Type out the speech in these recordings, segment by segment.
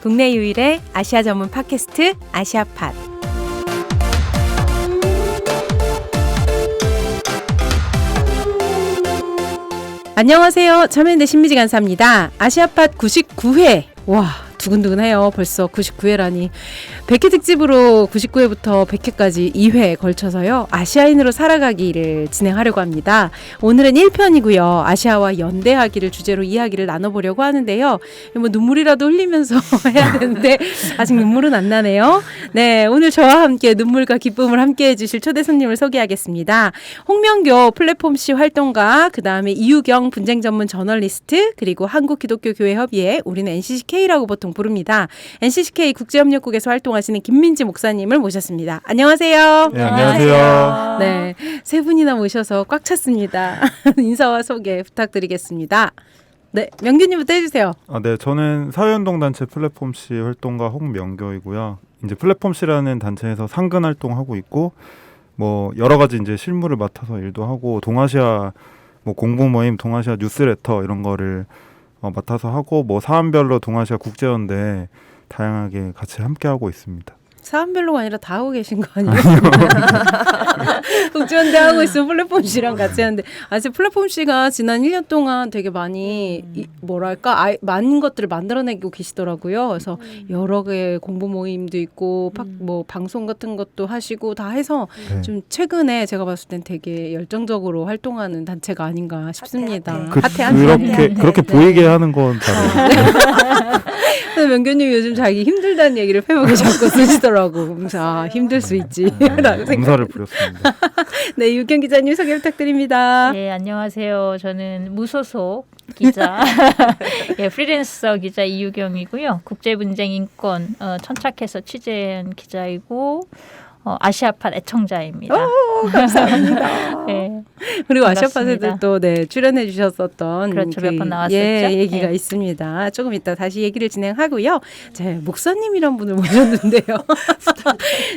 국내 유일의 아시아 전문 팟캐스트 아시아팟. 안녕하세요. 참여연대 신미지 간사입니다. 아시아팟 99회. 와, 두근두근해요. 벌써 99회라니. 100회 특집으로 99회부터 100회까지 2회에 걸쳐서요. 아시아인으로 살아가기를 진행하려고 합니다. 오늘은 1편이고요. 아시아와 연대하기를 주제로 이야기를 나눠보려고 하는데요. 뭐 눈물이라도 흘리면서 해야 되는데 아직 눈물은 안 나네요. 네, 오늘 저와 함께 눈물과 기쁨을 함께 해주실 초대 손님을 소개하겠습니다. 홍명교 플랫폼C 활동가, 그 다음에 이유경 분쟁 전문 저널리스트, 그리고 한국기독교교회협의회, 우리는 NCCK라고 보통 부릅니다. NCCK 국제협력국에서 활동하시는 김민지 목사님을 모셨습니다. 안녕하세요. 네, 안녕하세요. 네, 세 분이나 모셔서 꽉 찼습니다. 인사와 소개 부탁드리겠습니다. 네, 명규님부터 해주세요. 네, 저는 사회운동단체 플랫폼C 활동가 홍명교이고요. 이제 플랫폼C라는 단체에서 상근 활동하고 있고, 뭐 여러 가지 이제 실무를 맡아서 일도 하고, 동아시아 뭐 공부 모임, 동아시아 뉴스레터 이런 거를 맡아서 하고, 뭐 사안별로 동아시아 국제연대 다양하게 같이 함께 하고 있습니다. 사안별로가 아니라 다 하고 계신 거 아니에요? 국제연대 하고 있으면 플랫폼C랑 같이 하는데, 아직 플랫폼C가 지난 1년 동안 되게 많이 많은 것들을 만들어내고 계시더라고요. 그래서 여러 개의 공부 모임도 있고 뭐 방송 같은 것도 하시고 다 해서 좀 최근에 제가 봤을 땐 되게 열정적으로 활동하는 단체가 아닌가 싶습니다. 그렇게 보이게 하는 건 잘. 명교님 요즘 자기 힘들다는 얘기를 페북에 자꾸 쓰시더라고. 그래서 힘들 수 있지. 감사를 부렸습니다. 네, 유경 기자님 소개 부탁드립니다. 네, 안녕하세요. 저는 무소속 기자, 예, 프리랜서 기자 이유경이고요. 국제분쟁 인권 천착해서 취재한 기자이고 아시아팟 애청자입니다. 오, 감사합니다. 네, 그리고 아시아팟에도 또 출연해 주셨었던 그렇죠, 몇 번 나왔었죠. 얘기가 있습니다. 조금 이따 다시 얘기를 진행하고요. 목사님이란 분을 모셨는데요.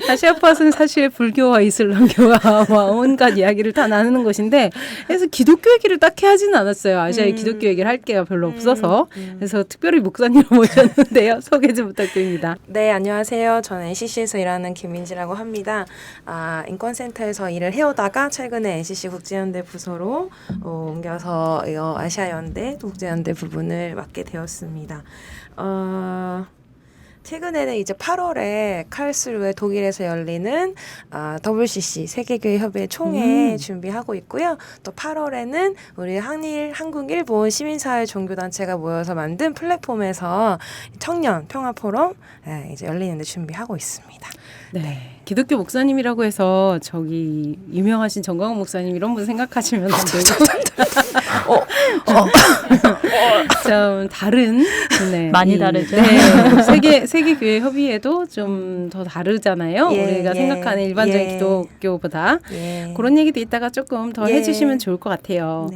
아시아팟은 사실 불교와 이슬람교와 온갖 이야기를 다 나누는 곳인데, 그래서 기독교 얘기를 딱히 하지는 않았어요. 아시아의 기독교 얘기를 할 게가 별로 없어서. 그래서 특별히 목사님을 모셨는데요. 소개 좀 부탁드립니다. 네, 안녕하세요. 저는 NCC에서 일하는 김민지라고 합니다. 인권센터에서 일을 해오다가 최근에 NCC 국제연대 부서로 옮겨서 아시아연대, 국제연대 부분을 맡게 되었습니다. 최근에는 이제 8월에 칼스루에 독일에서 열리는 WCC 세계교회협의회 총회 준비하고 있고요. 또 8월에는 우리 한국, 일본 시민사회 종교단체가 모여서 만든 플랫폼에서 청년 평화 포럼 이제 열리는데 준비하고 있습니다. 네. 기독교 목사님이라고 해서 저기 유명하신 정광훈 목사님 이런 분 생각하시면 안 되고 좀 다른 많이 다르죠. 네, 세계교회 협의회도 좀 더 다르잖아요. 우리가 생각하는 일반적인 기독교보다 그런 얘기도 이따가 조금 더 해주시면 좋을 것 같아요.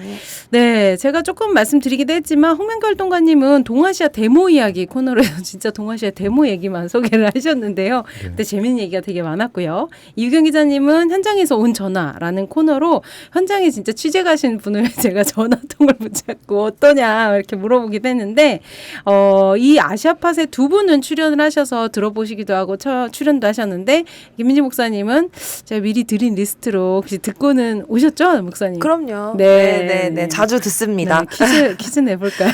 네, 제가 조금 말씀드리기도 했지만 홍명교 활동가님은 동아시아 데모 이야기 코너로 해서 진짜 동아시아 데모 얘기만 소개를 하셨는데요. 근데 재밌는 얘기가 되게 많았고요. 이유경 기자님은 현장에서 온 전화라는 코너로 현장에 진짜 취재 가신 분을 제가 전화통을 붙잡고 어떠냐 이렇게 물어보기도 했는데, 이 아시아팟에 두 분은 출연을 하셔서 들어보시기도 하고 출연도 하셨는데, 김민지 목사님은 제가 미리 드린 리스트로 혹시 듣고는 오셨죠, 목사님? 그럼요. 네. 네, 자주 듣습니다. 네, 퀴즈 내볼까요?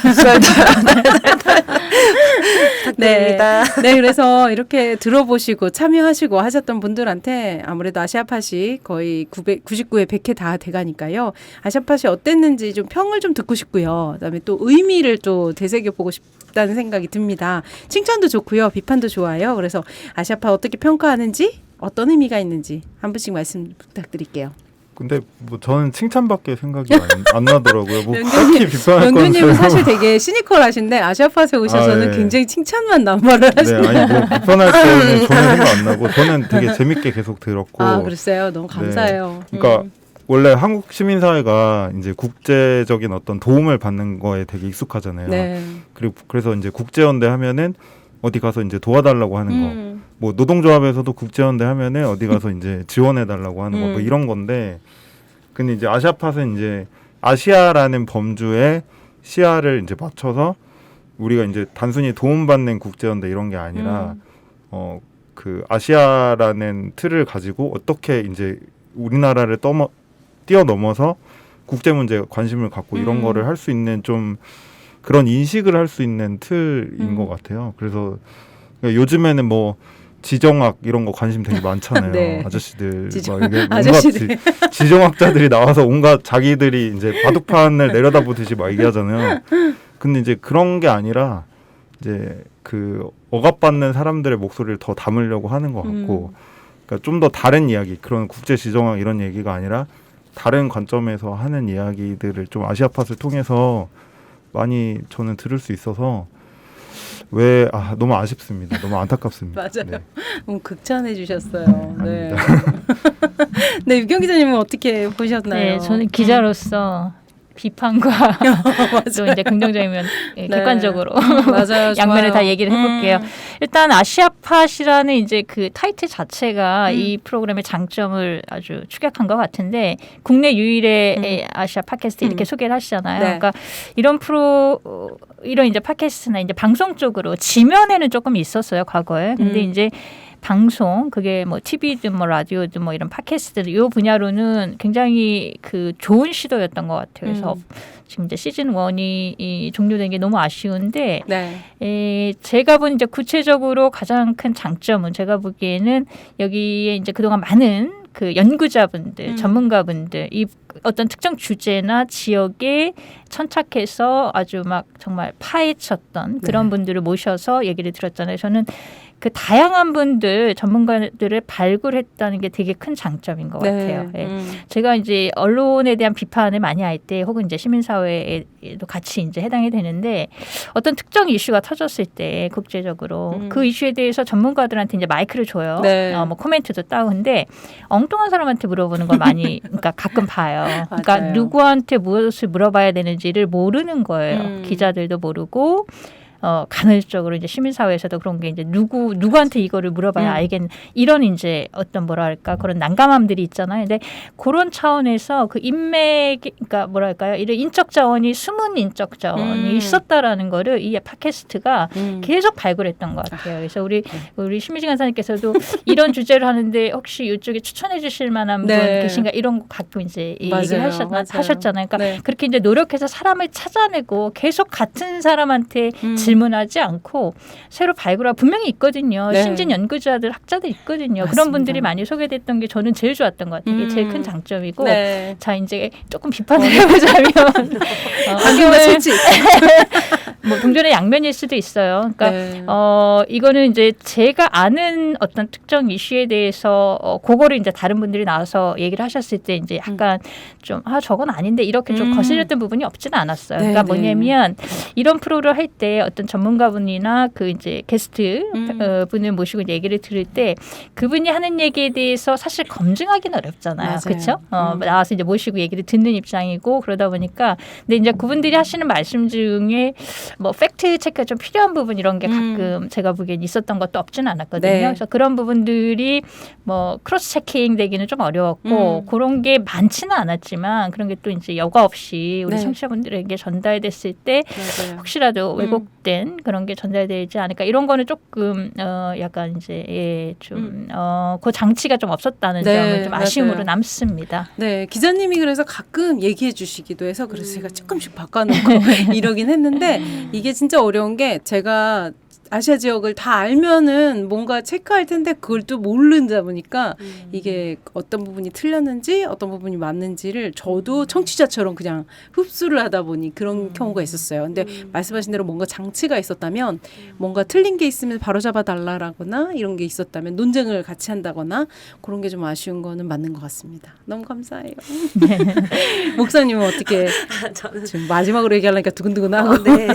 부탁드립니다. 네, 그래서 이렇게 들어보시고 참여하시고 하셨던 분들한테 아무래도 아시아팟이 거의 99회 100회 다 돼가니까요. 아시아팟이 어땠는지 좀 평을 좀 듣고 싶고요. 그다음에 또 의미를 또 되새겨보고 싶다는 생각이 듭니다. 칭찬도 좋고요. 비판도 좋아요. 그래서 아시아팟 어떻게 평가하는지, 어떤 의미가 있는지 한 분씩 말씀 부탁드릴게요. 근데 뭐 저는 칭찬밖에 생각이 안 나더라고요. 뭐 딱히 비판할 건 명규님은 사실 되게 시니컬하신데 아시아팟에 오셔서는 굉장히 칭찬만 남발을 하시네요. 네, 아니 뭐 비판할 때는 저는 생각 안 나고 저는 되게 재밌게 계속 들었고. 아, 그랬어요. 너무 감사해요. 네. 그러니까 원래 한국 시민사회가 이제 국제적인 어떤 도움을 받는 거에 되게 익숙하잖아요. 네. 그리고 그래서 이제 국제연대 하면은 어디 가서 이제 도와달라고 하는 거. 뭐 노동조합에서도 국제연대 하면은 어디 가서 이제 지원해달라고 하는 거. 뭐 이런 건데. 근데 이제 아시아팟은 이제 아시아라는 범주에 시야를 이제 맞춰서 우리가 이제 단순히 도움받는 국제연대 이런 게 아니라 그 아시아라는 틀을 가지고 어떻게 이제 우리나라를 뛰어넘어서 국제 문제에 관심을 갖고 이런 거를 할 수 있는 좀 그런 인식을 할 수 있는 틀인 것 같아요. 그래서 요즘에는 뭐 지정학 이런 거 관심 되게 많잖아요. 네. 아저씨들 지정- 막 이게 온갖 아저씨들. 지정학자들이 나와서 온갖 자기들이 이제 바둑판을 내려다보듯이 막 얘기하잖아요. 근데 이제 그런 게 아니라 이제 그 억압받는 사람들의 목소리를 더 담으려고 하는 것 같고, 그러니까 좀 더 다른 이야기, 그런 국제 지정학 이런 얘기가 아니라 다른 관점에서 하는 이야기들을 좀 아시아팟을 통해서 많이 저는 들을 수 있어서 너무 아쉽습니다. 너무 안타깝습니다. 맞아요. 네. 극찬해 주셨어요. 네. 아닙니다. 네, 유경 기자님은 어떻게 보셨나요? 네, 저는 기자로서 비판과 또 이제 긍정적인 면 객관적으로 맞아요. 양면을 좋아요. 다 얘기를 해볼게요. 일단 아시아팟이라는 이제 그 타이틀 자체가 이 프로그램의 장점을 아주 축약한 것 같은데 국내 유일의 아시아 팟캐스트 이렇게 소개를 하시잖아요. 네. 그러니까 이런 이제 팟캐스트나 이제 방송 쪽으로 지면에는 조금 있었어요 과거에. 근데 이제 방송 그게 뭐 TV든 뭐 라디오든 뭐 이런 팟캐스트 이 분야로는 굉장히 그 좋은 시도였던 것 같아요. 그래서 지금 이제 시즌 1이 종료된 게 너무 아쉬운데 네. 제가 본 이제 구체적으로 가장 큰 장점은 제가 보기에는 여기에 이제 그동안 많은 그 연구자분들, 전문가분들 이 어떤 특정 주제나 지역에 천착해서 아주 막 정말 파헤쳤던 그런 분들을 모셔서 얘기를 들었잖아요. 저는 그 다양한 분들 전문가들을 발굴했다는 게 되게 큰 장점인 것 같아요. 예. 제가 이제 언론에 대한 비판을 많이 할 때 혹은 이제 시민사회에도 같이 이제 해당이 되는데 어떤 특정 이슈가 터졌을 때 국제적으로 그 이슈에 대해서 전문가들한테 이제 마이크를 줘요. 네. 뭐 코멘트도 따고 근데 엉뚱한 사람한테 물어보는 걸 많이 그러니까 가끔 봐요. 그러니까 맞아요. 누구한테 무엇을 물어봐야 되는지를 모르는 거예요. 기자들도 모르고. 간헐적으로 이제 시민사회에서도 그런 게 이제 누구한테 이거를 물어봐야 알겠는 이런 이제 어떤 뭐랄까 그런 난감함들이 있잖아요. 근데 그런 차원에서 그 인맥, 그러니까 뭐랄까요, 이런 인적 자원이 숨은 인적 자원이 있었다라는 거를 이 팟캐스트가 계속 발굴했던 것 같아요. 그래서 우리 신미지 간사님께서도 이런 주제를 하는데 혹시 이쪽에 추천해 주실 만한 분 네. 계신가 이런 거 가끔 이제 얘기를 맞아요. 하셨잖아요. 그러니까 네. 그렇게 이제 노력해서 사람을 찾아내고 계속 같은 사람한테 질문하지 않고 새로 발굴하고 분명히 있거든요. 네. 신진 연구자들, 학자들 있거든요. 맞습니다. 그런 분들이 많이 소개됐던 게 저는 제일 좋았던 것 같아요. 이게 제일 큰 장점이고 네. 자 이제 조금 비판을 해보자면 방금의 채찍. 뭐 동전의 양면일 수도 있어요. 그러니까 네. 이거는 이제 제가 아는 어떤 특정 이슈에 대해서 그거를 이제 다른 분들이 나와서 얘기를 하셨을 때 이제 약간 좀 저건 아닌데 이렇게 좀 거슬렸던 부분이 없지는 않았어요. 네, 그러니까 네. 뭐냐면 이런 프로를 할 때 어떤 전문가분이나 그 이제 게스트 분을 모시고 이제 얘기를 들을 때 그분이 하는 얘기에 대해서 사실 검증하기는 어렵잖아요. 맞아요. 그렇죠? 나와서 이제 모시고 얘기를 듣는 입장이고 그러다 보니까 근데 이제 그분들이 하시는 말씀 중에 뭐 팩트 체크가 좀 필요한 부분 이런 게 가끔 제가 보기엔 있었던 것도 없지는 않았거든요. 네. 그래서 그런 부분들이 뭐 크로스 체킹 되기는 좀 어려웠고 그런 게 많지는 않았지만 그런 게 또 이제 여과 없이 우리 네. 청취자분들에게 전달됐을 때 맞아요. 혹시라도 왜곡된 그런 게 전달되지 않을까 이런 거는 조금 약간 이제 그 장치가 좀 없었다는 네, 점은 좀 아쉬움으로 맞아요. 남습니다. 네, 기자님이 그래서 가끔 얘기해 주시기도 해서 그래서 제가 조금씩 바꿔놓고 이러긴 했는데 이게 진짜 어려운 게 제가 아시아 지역을 다 알면은 뭔가 체크할 텐데 그걸 또 모르다 보니까 이게 어떤 부분이 틀렸는지 어떤 부분이 맞는지를 저도 청취자처럼 그냥 흡수를 하다 보니 그런 경우가 있었어요. 근데 말씀하신 대로 뭔가 장치가 있었다면 뭔가 틀린 게 있으면 바로잡아 달라라거나 이런 게 있었다면 논쟁을 같이 한다거나 그런 게 좀 아쉬운 거는 맞는 것 같습니다. 너무 감사해요. 목사님은 어떻게 저는 지금 마지막으로 얘기하려니까 두근두근하고 네.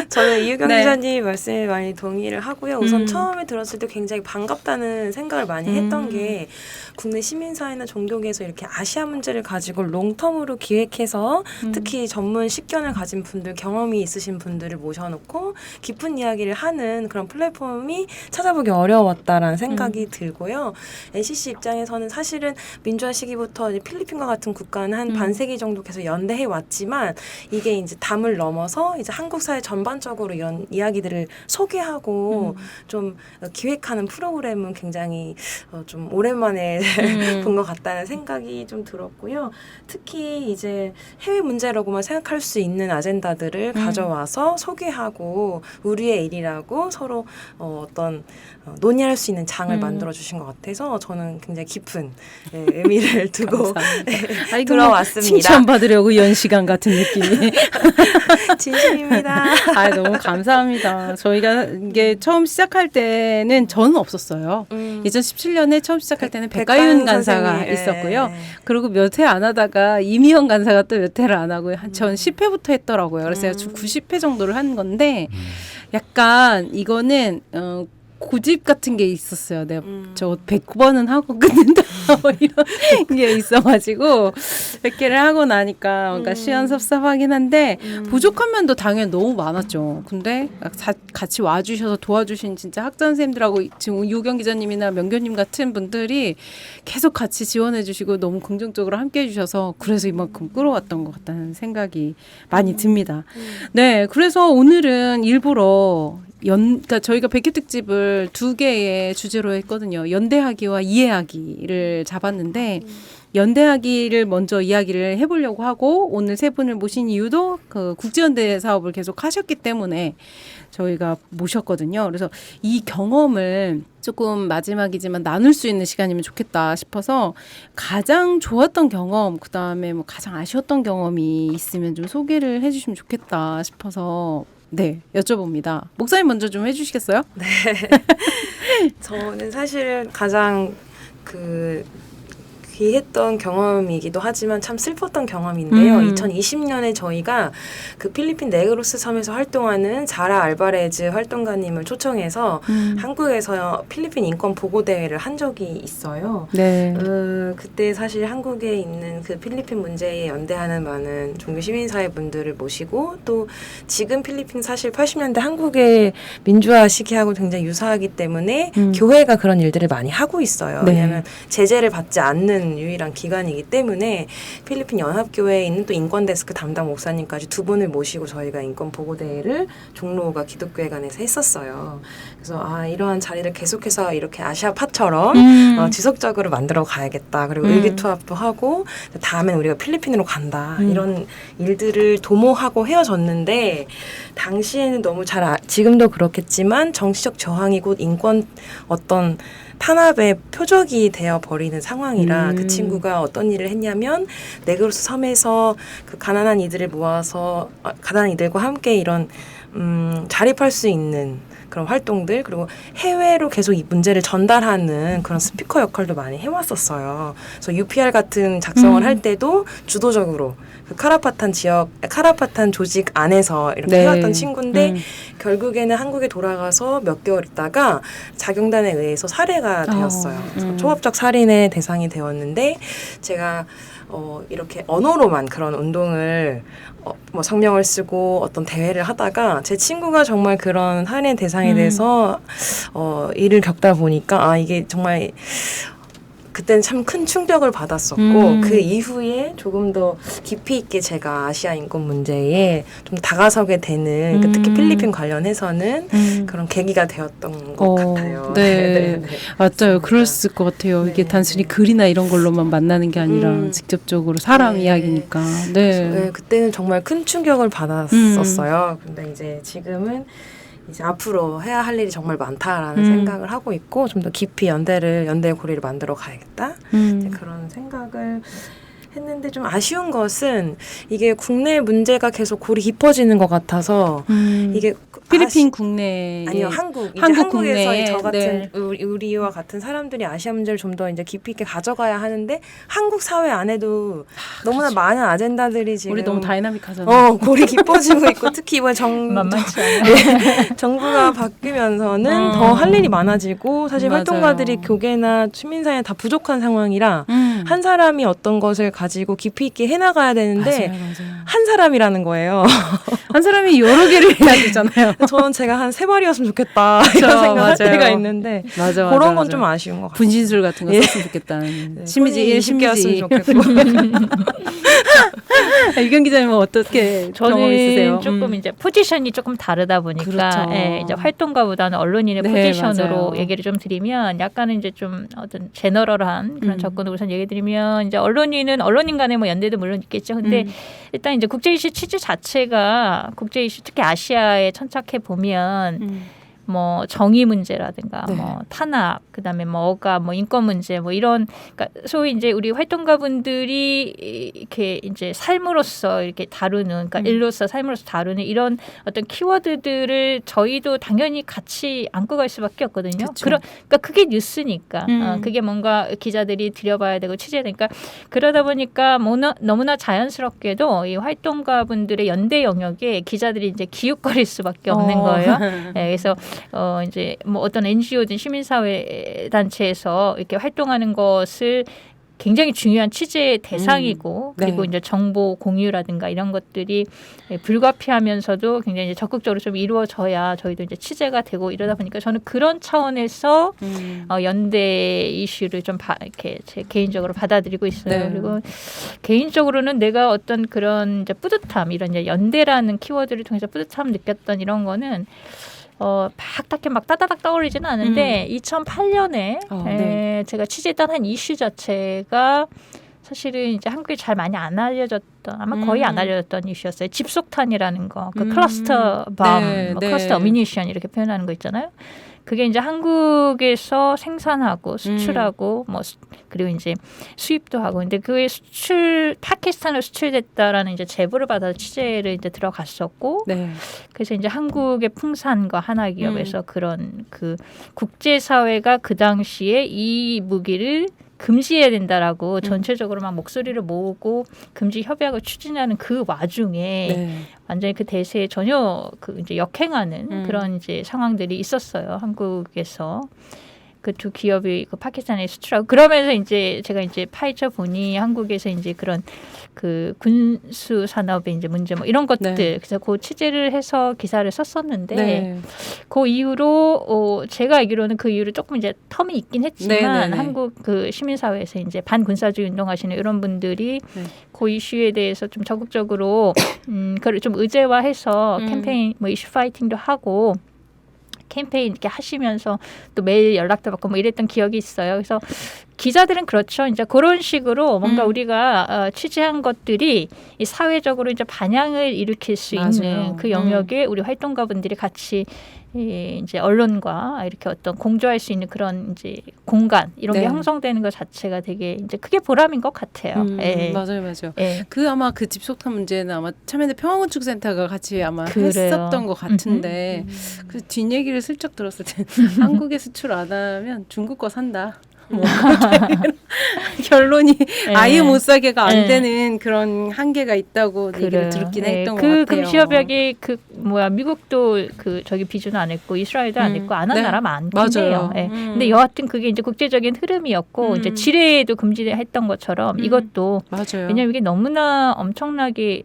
저는 이유경 네. 기자님 말씀에 네, 많이 동의를 하고요. 우선 음. 처음에 들었을 때 굉장히 반갑다는 생각을 많이 했던 게 국내 시민사회나 종교계에서 이렇게 아시아 문제를 가지고 롱텀으로 기획해서 특히 전문 식견을 가진 분들, 경험이 있으신 분들을 모셔놓고 깊은 이야기를 하는 그런 플랫폼이 찾아보기 어려웠다라는 생각이 들고요. NCC 입장에서는 사실은 민주화 시기부터 이제 필리핀과 같은 국가는 한 반세기 정도 계속 연대해 왔지만 이게 이제 담을 넘어서 이제 한국 사회 전반적으로 이런 이야기들을 소개하고 좀 기획하는 프로그램은 굉장히 좀 오랜만에 본 것 같다는 생각이 좀 들었고요. 특히 이제 해외 문제라고만 생각할 수 있는 아젠다들을 가져와서 소개하고 우리의 일이라고 서로 어떤 논의할 수 있는 장을 만들어 주신 것 같아서 저는 굉장히 깊은 의미를 두고 아이고, 들어왔습니다. 칭찬받으려고 연시간 같은 느낌이. 진심입니다. 아, 너무 감사합니다. 저희가 이게 처음 시작할 때는 저는 없었어요. 2017년에 처음 시작할 때는 백가윤 간사가 선생님. 있었고요. 그리고 몇 회 안 하다가 이미영 간사가 또 몇 회를 안 하고요. 전 10회부터 했더라고요. 그래서 제가 90회 정도를 한 건데 약간 이거는 고집 같은 게 있었어요. 내가 저 100번은 하고 끊는다 뭐 이런 게 있어가지고 100개를 하고 나니까 뭔가 시원섭섭하긴 한데 부족한 면도 당연히 너무 많았죠. 근데 같이 와주셔서 도와주신 진짜 학자 선생님들하고 지금 유경 기자님이나 명교님 같은 분들이 계속 같이 지원해주시고 너무 긍정적으로 함께해 주셔서 그래서 이만큼 끌어왔던 것 같다는 생각이 많이 듭니다. 네, 그래서 오늘은 일부러 그러니까 저희가 100회 특집을 2개의 주제로 했거든요. 연대하기와 이해하기를 잡았는데 연대하기를 먼저 이야기를 해보려고 하고 오늘 세 분을 모신 이유도 그 국제연대 사업을 계속 하셨기 때문에 저희가 모셨거든요. 그래서 이 경험을 조금 마지막이지만 나눌 수 있는 시간이면 좋겠다 싶어서 가장 좋았던 경험, 그다음에 뭐 가장 아쉬웠던 경험이 있으면 좀 소개를 해주시면 좋겠다 싶어서 네, 여쭤봅니다. 목사님 먼저 좀 해주시겠어요? 네. 저는 사실 가장 귀했던 경험이기도 하지만 참 슬펐던 경험인데요. 2020년에 저희가 그 필리핀 네그로스 섬에서 활동하는 자라 알바레즈 활동가님을 초청해서 한국에서 필리핀 인권 보고 대회를 한 적이 있어요. 네. 그때 사실 한국에 있는 그 필리핀 문제에 연대하는 많은 종교 시민사회 분들을 모시고 또 지금 필리핀 사실 80년대 한국의 민주화 시기하고 굉장히 유사하기 때문에 교회가 그런 일들을 많이 하고 있어요. 네. 왜냐하면 제재를 받지 않는 유일한 기관이기 때문에 필리핀 연합교회에 있는 또 인권데스크 담당 목사님까지 두 분을 모시고 저희가 인권 보고대회를 종로가 기독교회관에서 했었어요. 그래서 이러한 자리를 계속해서 이렇게 아시아파처럼 지속적으로 만들어 가야겠다. 그리고 의기투합도 하고 다음엔 우리가 필리핀으로 간다. 이런 일들을 도모하고 헤어졌는데 당시에는 너무 지금도 그렇겠지만 정치적 저항이 곧 인권 어떤 탄압의 표적이 되어버리는 상황이라 그 친구가 어떤 일을 했냐면 네그로스 섬에서 그 가난한 이들을 모아서 가난한 이들과 함께 이런 자립할 수 있는 그런 활동들 그리고 해외로 계속 이 문제를 전달하는 그런 스피커 역할도 많이 해왔었어요. 그래서 UPR 같은 작성을 할 때도 주도적으로 그 카라파탄 조직 안에서 이렇게 네. 해왔던 친구인데 결국에는 한국에 돌아가서 몇 개월 있다가 자경단에 의해서 살해가 되었어요. 그래서 초합적 살인의 대상이 되었는데 제가 이렇게 언어로만 그런 운동을 뭐 성명을 쓰고 어떤 대회를 하다가 제 친구가 정말 그런 살인 대상에 대해서 일을 겪다 보니까 이게 정말 그때는 참 큰 충격을 받았었고 그 이후에 조금 더 깊이 있게 제가 아시아 인권 문제에 좀 다가서게 되는 특히 필리핀 관련해서는 그런 계기가 되었던 것 같아요. 네. 맞아요. 그랬을 것 같아요. 이게 단순히 글이나 이런 걸로만 만나는 게 아니라 직접적으로 사람 이야기니까. 네. 그때는 정말 큰 충격을 받았었어요. 근데 이제 지금은 이제 앞으로 해야 할 일이 정말 많다라는 생각을 하고 있고 좀 더 깊이 연대의 고리를 만들어 가야겠다 이제 그런 생각을 했는데 좀 아쉬운 것은 이게 국내 문제가 계속 골이 깊어지는 것 같아서 이게 필리핀 국내 아니요 한국 이제 한국 한국에서 국내에, 저 같은 네. 우리와 같은 사람들이 아시아 문제를 좀 더 이제 깊이 있게 가져가야 하는데 한국 사회 안에도 너무나 많은 아젠다들이 지금 우리 너무 다이나믹하잖아. 골이 깊어지고 있고 특히 이번 만만치 않아요. 정부가 바뀌면서는 더 할 일이 많아지고 사실 맞아요. 활동가들이 교계나 시민사회 다 부족한 상황이라 한 사람이 어떤 것을 가지고 깊이 있게 해나가야 되는데 맞아요. 한 사람이라는 거예요. 한 사람이 여러 개를 해야 되잖아요. 저는 제가 한 3마리였으면 좋겠다 이런 생각할 맞아요. 때가 있는데 맞아. 그런 건 좀 아쉬운 것 같아요. 분신술 같은 거 예. 썼으면 좋겠다. 네, 신미지 1, 쉽게였으면 신미지 좋겠고. 유경 기자님은 어떻게 경험 있으세요? 저는 조금 이제 포지션이 조금 다르다 보니까 그렇죠. 예, 이제 활동가보다는 언론인의 네, 포지션으로 맞아요. 얘기를 좀 드리면 약간은 이제 좀 어떤 제너럴한 그런 접근으로 우선 얘기 드리면 이제 언론인은 언론인 간의 뭐 연대도 물론 있겠죠. 근데 일단 이제 국제 이슈 취지 자체가 국제 이슈 특히 아시아에 천착해 보면 뭐 정의 문제라든가 네. 뭐 탄압 그다음에 뭐 억압 뭐 인권 문제 뭐 이런 그러니까 소위 이제 우리 활동가분들이 이렇게 이제 삶으로서 이렇게 다루는 그러니까 일로서 삶으로서 다루는 이런 어떤 키워드들을 저희도 당연히 같이 안고 갈 수밖에 없거든요. 그쵸. 그러니까 그게 뉴스니까 그게 뭔가 기자들이 들여봐야 되고 취재해야 되니까 그러다 보니까 너무나 자연스럽게도 이 활동가분들의 연대 영역에 기자들이 이제 기웃거릴 수밖에 없는 거예요. 네, 그래서 이제 뭐 어떤 NGO든 시민사회 단체에서 이렇게 활동하는 것을 굉장히 중요한 취재의 대상이고 네. 그리고 이제 정보 공유라든가 이런 것들이 불가피하면서도 굉장히 이제 적극적으로 좀 이루어져야 저희도 이제 취재가 되고 이러다 보니까 저는 그런 차원에서 연대 이슈를 좀 이렇게 제 개인적으로 받아들이고 있어요. 네. 그리고 개인적으로는 내가 어떤 그런 이제 뿌듯함 이런 이제 연대라는 키워드를 통해서 뿌듯함 느꼈던 이런 거는 막 딱히 막 따다닥 떠오르지는 않은데 2008년에 네. 제가 취재했던 한 이슈 자체가 사실은 이제 한국에 잘 많이 안 알려졌던 아마 거의 안 알려졌던 이슈였어요. 집속탄이라는 거, 그 클러스터 밤, 네, 뭐 네. 클러스터 어미니션 이렇게 표현하는 거 있잖아요. 그게 이제 한국에서 생산하고 수출하고 뭐 그리고 이제 수입도 하고 근데 그게 파키스탄으로 수출됐다라는 이제 제보를 받아서 취재를 이제 들어갔었고 네. 그래서 이제 한국의 풍산과 하나기업에서 그런 그 국제사회가 그 당시에 이 무기를 금지해야 된다라고 전체적으로 막 목소리를 모으고 금지 협약을 추진하는 그 와중에 네. 완전히 그 대세에 전혀 그 이제 역행하는 그런 이제 상황들이 있었어요. 한국에서. 그 두 기업이 그 파키스탄에 수출하고 그러면서 이제 제가 이제 파헤쳐 보니 한국에서 이제 그런 그 군수 산업의 이제 문제 뭐 이런 것들 네. 그래서 그 취재를 해서 기사를 썼었는데 네. 그 이후로 제가 알기로는 그 이후로 조금 이제 텀이 있긴 했지만 네네네. 한국 그 시민사회에서 이제 반군사주의 운동하시는 이런 분들이 네. 그 이슈에 대해서 좀 적극적으로 그걸 좀 의제화해서 캠페인 뭐 이슈 파이팅도 하고 캠페인 이렇게 하시면서 또 매일 연락도 받고 뭐 이랬던 기억이 있어요. 그래서 기자들은 그렇죠. 이제 그런 식으로 뭔가 우리가 취재한 것들이 이 사회적으로 이제 반향을 일으킬 수 맞아요. 있는 그 영역에 우리 활동가분들이 같이 이제 언론과 이렇게 어떤 공조할 수 있는 그런 이제 공간 이런 네. 게 형성되는 것 자체가 되게 이제 그게 보람인 것 같아요. 예. 맞아요, 맞아요. 예. 그 아마 그 집속탄 문제는 아마 참여대 평화건축센터가 같이 아마 그래요. 했었던 것 같은데 그 뒷얘기를 슬쩍 들었을 때 한국에 수출 안 하면 중국 거 산다. 뭐 결론이 아예 못 사게가 안 네. 되는 그런 한계가 있다고 얘기를 듣긴 했던 것 같아요. 그 금시협약이 미국도 그 저기 비준 안 했고 이스라엘도 안 했고 안 한 네. 나라 많긴 맞아요. 해요. 예. 근데 여하튼 그게 이제 국제적인 흐름이었고 이제 지뢰도 금지했던 것처럼 이것도 맞아요. 왜냐하면 이게 너무나 엄청나게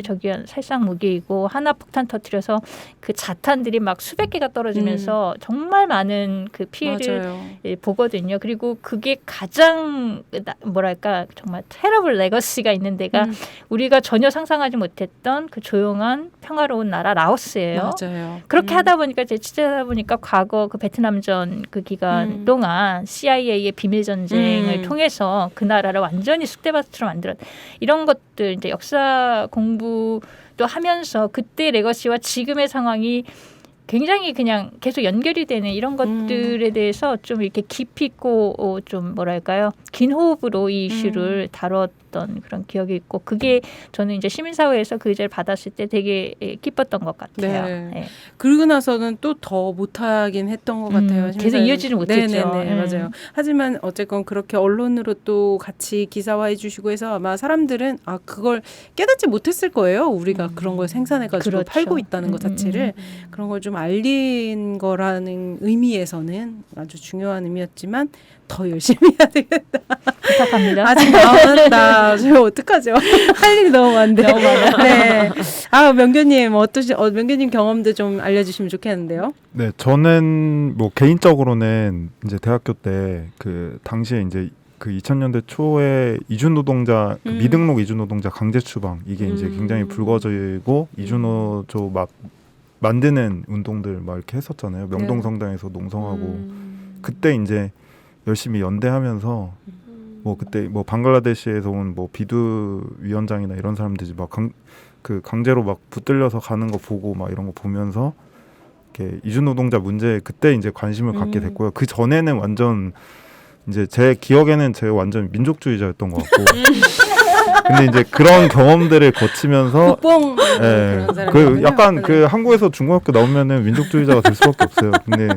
저기 살상 무기이고 하나 폭탄 터뜨려서 그 자탄들이 막 수백 개가 떨어지면서 정말 많은 그 피해를 맞아요. 보거든요. 그리고 그게 가장 뭐랄까 정말 테러블 레거시가 있는 데가 우리가 전혀 상상하지 못했던 그 조용한 평화로운 나라 라오스예요. 맞아요. 그렇게 하다 보니까 제 취재하다 보니까 과거 그 베트남전 그 기간 동안 CIA의 비밀 전쟁을 통해서 그 나라를 완전히 쑥대밭으로 만들었 이런 것들 이제 역사 공부도 하면서 그때 레거시와 지금의 상황이 굉장히 그냥 계속 연결이 되는 이런 것들에 대해서 좀 이렇게 깊이 있고 좀 뭐랄까요 긴 호흡으로 이 이슈를 했었던 그런 기억이 있고 그게 저는 이제 시민사회에서 그 의제를 받았을 때 되게 기뻤던 것 같아요. 네. 네. 그러고 나서는 또 더 못하긴 했던 것 같아요. 계속 이어지는 못했죠. 네네네, 맞아요. 하지만 어쨌건 그렇게 언론으로 또 같이 기사화해 주시고 해서 아마 사람들은 그걸 깨닫지 못했을 거예요. 우리가 그런 걸 생산해가지고 그렇죠. 팔고 있다는 것 자체를 그런 걸 좀 알린 거라는 의미에서는 아주 중요한 의미였지만 더 열심히 해야 되겠다. 부탁합니다. 아직 나왔다. 저 어떡하죠? 할 일이 너무 많은데. 너무 많아요. 네. 명교님 명교님 경험도 좀 알려주시면 좋겠는데요. 네, 저는 뭐 개인적으로는 이제 대학교 때 그 당시에 이제 그 2000년대 초에 이주노동자 미등록 이주노동자 강제 추방 이게 이제 굉장히 불거지고 이주노조 막 만드는 운동들 막 이렇게 했었잖아요. 명동성당에서 농성하고 그때 이제 열심히 연대하면서 뭐 그때 뭐 방글라데시에서 온 뭐 비두 위원장이나 이런 사람들이 막 강제로 막 붙들려서 가는 거 보고 막 이런 거 보면서 이렇게 이주노동자 문제에 그때 이제 관심을 갖게 됐고요. 그 전에는 완전 이제 제 기억에는 제가 완전 민족주의자였던 것 같고. 근데 이제 그런 경험들을 거치면서 국뽕 예, 그런 그 사람이거든요. 약간 네. 그 한국에서 중고등학교 나오면은 민족주의자가 될 수밖에 없어요. 근데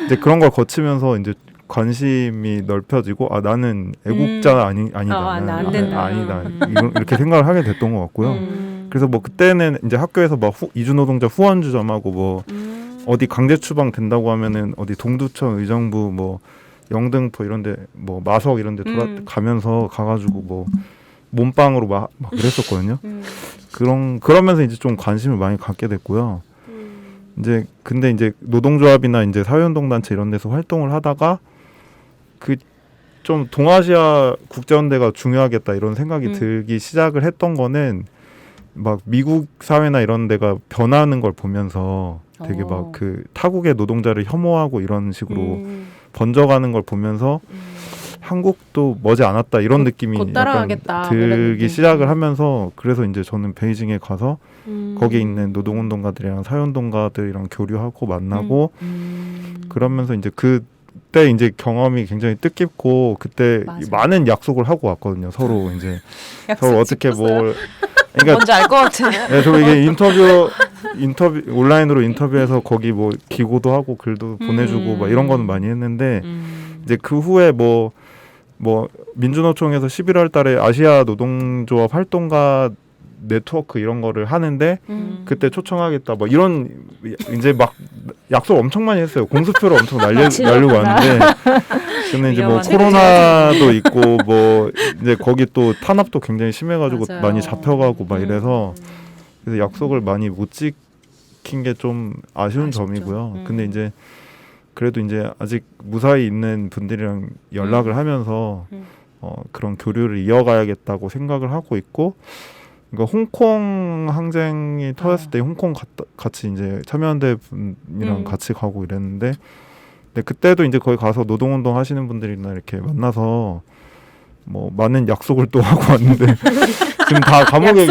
이제 그런 걸 거치면서 이제 관심이 넓혀지고 나는 애국자 아니다. 나안 된다. 아니다. 이렇게 생각을 하게 됐던 것 같고요. 그래서 뭐 그때는 이제 학교에서 막 이주노동자 후원주점하고 뭐 어디 강제 추방 된다고 하면은 어디 동두천 의정부 뭐 영등포 이런데 뭐 마석 이런데 가면서 가가지고 뭐 몸빵으로 막 그랬었거든요. 그러면서 이제 좀 관심을 많이 갖게 됐고요. 이제 근데 이제 노동조합이나 이제 사회운동단체 이런 데서 활동을 하다가 그 좀 동아시아 국제연대가 중요하겠다 이런 생각이 들기 시작을 했던 거는 막 미국 사회나 이런 데가 변하는 걸 보면서 되게 막 그 타국의 노동자를 혐오하고 이런 식으로 번져가는 걸 보면서 한국도 머지 않았다 이런 느낌이 곧 약간 따라가겠다, 이런 들기 느낌. 시작을 하면서 그래서 이제 저는 베이징에 가서 거기에 있는 노동운동가들이랑 사회운동가들이랑 교류하고 만나고 그러면서 이제 그때 이제 경험이 굉장히 뜻깊고 그때 맞아요. 많은 약속을 하고 왔거든요. 서로 이제 약속 서로 어떻게 지켰어요? 뭘 그러니까 뭔지 알 것 같아. 네, 저 이게 인터뷰 온라인으로 인터뷰해서 거기 뭐 기고도 하고 글도 보내주고 막 이런 거는 많이 했는데 이제 그 후에 뭐 민주노총에서 11월달에 아시아 노동조합 활동가 네트워크 이런 거를 하는데 그때 초청하겠다 뭐 이런 이제 막 약속 엄청 많이 했어요. 공수표를 엄청 날리고 왔는데 근데 이제 뭐 위험하네. 코로나도 있고 뭐 이제 거기 또 탄압도 굉장히 심해가지고 맞아요. 많이 잡혀가고 막 이래서 그래서 약속을 많이 못 지킨 게 좀 아쉬운 아쉽죠. 점이고요. 근데 이제 그래도 이제 아직 무사히 있는 분들이랑 연락을 하면서 그런 교류를 이어가야겠다고 생각을 하고 있고 그러니까 홍콩 항쟁이 터졌을 때 홍콩 같이 이제 참여연대 분이랑 같이 가고 이랬는데 근데 그때도 이제 거기 가서 노동운동 하시는 분들이나 이렇게 만나서 뭐 많은 약속을 또 하고 왔는데 지금 다 감옥에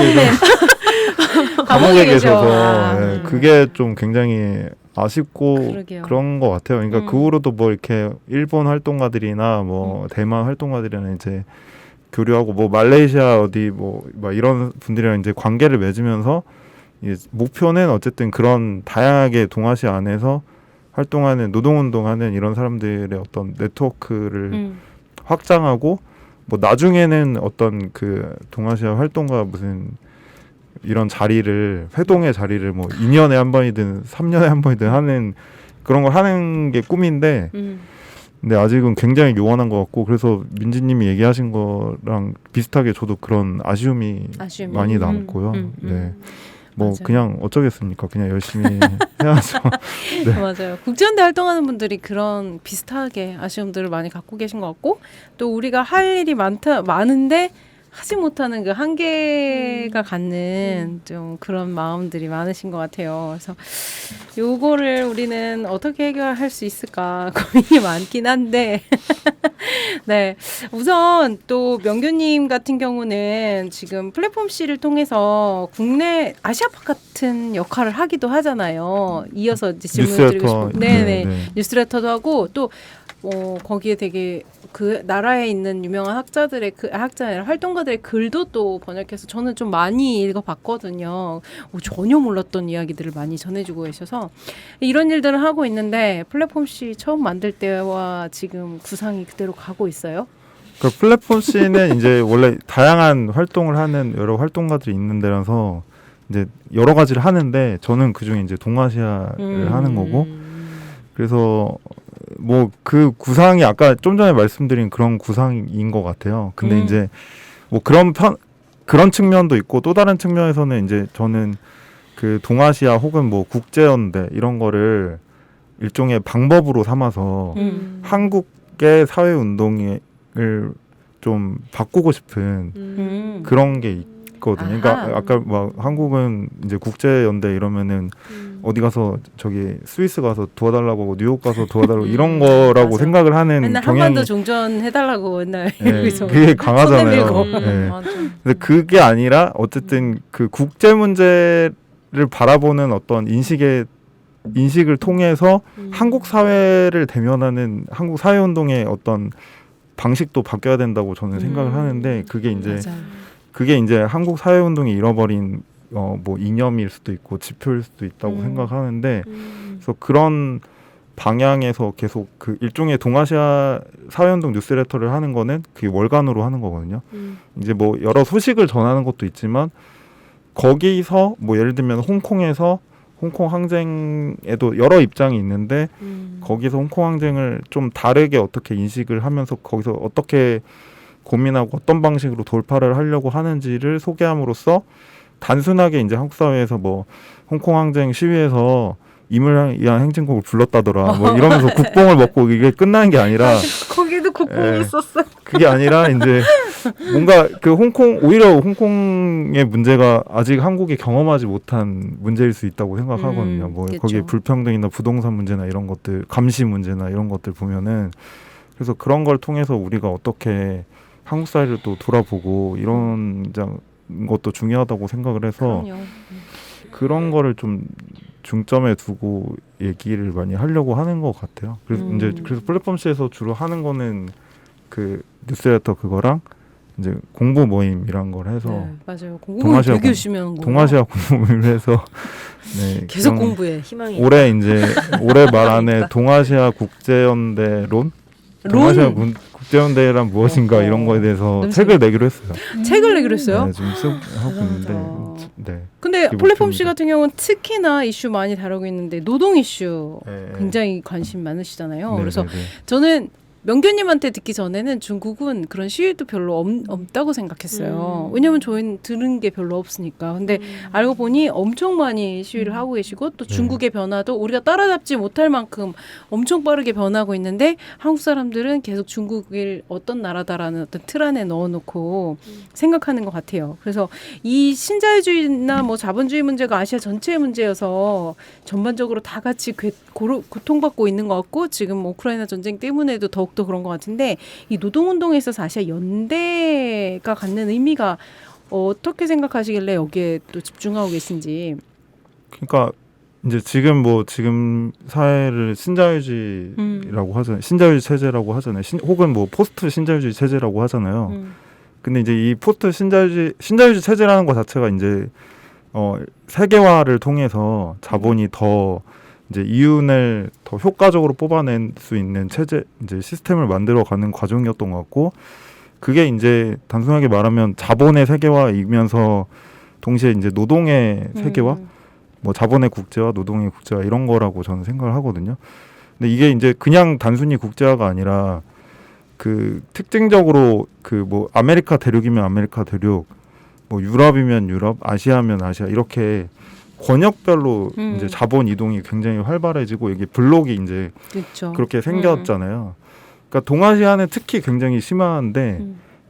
감옥에 계셔서 계셔. 예, 그게 좀 굉장히 아쉽고 그러게요. 그런 것 같아요. 그러니까 그 후로도 뭐 이렇게 일본 활동가들이나 뭐 대만 활동가들이랑 이제 교류하고 뭐 말레이시아 어디 뭐 막 이런 분들이랑 이제 관계를 맺으면서 이제 목표는 어쨌든 그런 다양하게 동아시아 안에서 활동하는 노동운동하는 이런 사람들의 어떤 네트워크를 확장하고 뭐 나중에는 어떤 그 동아시아 활동가 무슨 이런 자리를 회동의 자리를 뭐 2년에 한 번이든 3년에 한 번이든 하는 그런 걸 하는 게 꿈인데 근데 아직은 굉장히 요원한 것 같고 그래서 민지님이 얘기하신 거랑 비슷하게 저도 그런 아쉬움이 많이 남고요. 네. 뭐 맞아요. 그냥 어쩌겠습니까? 그냥 열심히 해야죠. 네. 맞아요. 국제연대 활동하는 분들이 그런 비슷하게 아쉬움들을 많이 갖고 계신 것 같고 또 우리가 할 일이 많은데 하지 못하는 그 한계가 갖는 좀 그런 마음들이 많으신 것 같아요. 그래서 요거를 우리는 어떻게 해결할 수 있을까 고민이 많긴 한데 네, 우선 또 명규님 같은 경우는 지금 플랫폼 C를 통해서 국내 아시아팟 같은 역할을 하기도 하잖아요. 이어서 이제 질문 드리고 싶은 네네 뉴스레터도 하고 또 거기에 되게 그 나라에 있는 유명한 학자들의 학자 아니라 활동가들의 글도 또 번역해서 저는 좀 많이 읽어봤거든요. 전혀 몰랐던 이야기들을 많이 전해주고 계셔서 이런 일들을 하고 있는데 플랫폼 C 처음 만들 때와 지금 구상이 그대로 가고 있어요? 그 플랫폼 C는 이제 원래 다양한 활동을 하는 여러 활동가들이 있는 데라서 이제 여러 가지를 하는데 저는 그 중에 이제 동아시아를 하는 거고 그래서 뭐 그 구상이 아까 좀 전에 말씀드린 그런 구상인 것 같아요. 근데 이제 뭐 그런 측면도 있고 또 다른 측면에서는 이제 저는 그 동아시아 혹은 뭐 국제연대 이런 거를 일종의 방법으로 삼아서 한국의 사회 운동을 좀 바꾸고 싶은 그런 게 있거든요. 그러니까 아까 막 한국은 이제 국제연대 이러면은 어디 가서 저기 스위스 가서 도와달라고 하고 뉴욕 가서 도와달라고 이런 거라고 맞아. 생각을 하는 맨날 경향이 한반도 종전해달라고 맨날 네, 여기서 그게 강하잖아요. 손 내밀고. 네. 맞아. 근데 그게 아니라 어쨌든 그 국제 문제를 바라보는 어떤 인식을 통해서 한국 사회를 대면하는 한국 사회 운동의 어떤 방식도 바뀌어야 된다고 저는 생각을 하는데 그게 이제 맞아요. 그게 이제 한국 사회 운동이 잃어버린 뭐 이념일 수도 있고 지표일 수도 있다고 생각하는데 그래서 그런 방향에서 계속 그 일종의 동아시아 사회운동 뉴스레터를 하는 거는 그게 월간으로 하는 거거든요. 이제 뭐 여러 소식을 전하는 것도 있지만 거기서 뭐 예를 들면 홍콩에서 홍콩 항쟁에도 여러 입장이 있는데 거기서 홍콩 항쟁을 좀 다르게 어떻게 인식을 하면서 거기서 어떻게 고민하고 어떤 방식으로 돌파를 하려고 하는지를 소개함으로써 단순하게 이제 한국 사회에서 뭐 홍콩 항쟁 시위에서 임을 위한 행진곡을 불렀다더라 뭐 이러면서 국뽕을 먹고 이게 끝나는 게 아니라 거기도 국뽕이 있었어. 그게 아니라 이제 뭔가 그 오히려 홍콩의 문제가 아직 한국이 경험하지 못한 문제일 수 있다고 생각하거든요. 뭐 그쵸. 거기에 불평등이나 부동산 문제나 이런 것들, 감시 문제나 이런 것들 보면은 그래서 그런 걸 통해서 우리가 어떻게 한국 사회를 또 돌아보고 이런 것도 중요하다고 생각을 해서 그럼요. 그런 거를 좀 중점에 두고 얘기를 많이 하려고 하는 것 같아요. 그래서 이제 그래서 플랫폼 C에서 주로 하는 거는 그 뉴스레터 그거랑 이제 공부 모임이란 걸 해서 네, 맞아요. 공부 되게 열심히 하는 거. 동아시아 공부 모임을 해서 네, 계속 그런 공부해. 희망이 올해 말 안에 동아시아 국제연대론 동아시아 국제연대란 무엇인가 이런 거에 대해서 냄새. 책을 내기로 했어요. 책을 내기로 했어요? 네, 지금 하고 있는데 맞아. 네. 근데 그게 플랫폼 C 목표입니다. 같은 경우는 특히나 이슈 많이 다루고 있는데 노동 이슈 네. 굉장히 관심 많으시잖아요. 네, 그래서 네, 네. 저는 명교님한테 듣기 전에는 중국은 그런 시위도 별로 없다고 생각했어요. 왜냐면 저희는 들은 게 별로 없으니까. 근데 알고 보니 엄청 많이 시위를 하고 계시고 또 네. 중국의 변화도 우리가 따라잡지 못할 만큼 엄청 빠르게 변하고 있는데 한국 사람들은 계속 중국을 어떤 나라다라는 어떤 틀 안에 넣어놓고 생각하는 것 같아요. 그래서 이 신자유주의나 뭐 자본주의 문제가 아시아 전체의 문제여서 전반적으로 다 같이 고통받고 있는 것 같고 지금 뭐 우크라이나 전쟁 때문에도 더욱더 그런 것 같은데 이 노동운동에 있어서 아시아 연대가 갖는 의미가 어떻게 생각하시길래 여기에 또 집중하고 계신지. 그러니까 이제 지금 사회를 신자유주의라고 하잖아요. 신자유주의 체제라고 하잖아요. 혹은 뭐 포스트 신자유주의 체제라고 하잖아요. 근데 이제 이 포스트 신자유주의 체제라는 것 자체가 이제 세계화를 통해서 자본이 더 이제 이윤을 더 효과적으로 뽑아낼 수 있는 체제, 이제 시스템을 만들어가는 과정이었던 것 같고, 그게 이제 단순하게 말하면 자본의 세계화이면서 동시에 이제 노동의 세계화, 뭐 자본의 국제화, 노동의 국제화 이런 거라고 저는 생각을 하거든요. 근데 이게 이제 그냥 단순히 국제화가 아니라 그 특징적으로 그 뭐 아메리카 대륙이면 아메리카 대륙, 뭐 유럽이면 유럽, 아시아면 아시아 이렇게 권역별로 이제 자본 이동이 굉장히 활발해지고 이게 블록이 이제 그렇죠. 그렇게 생겼잖아요. 그러니까 동아시아는 특히 굉장히 심한데,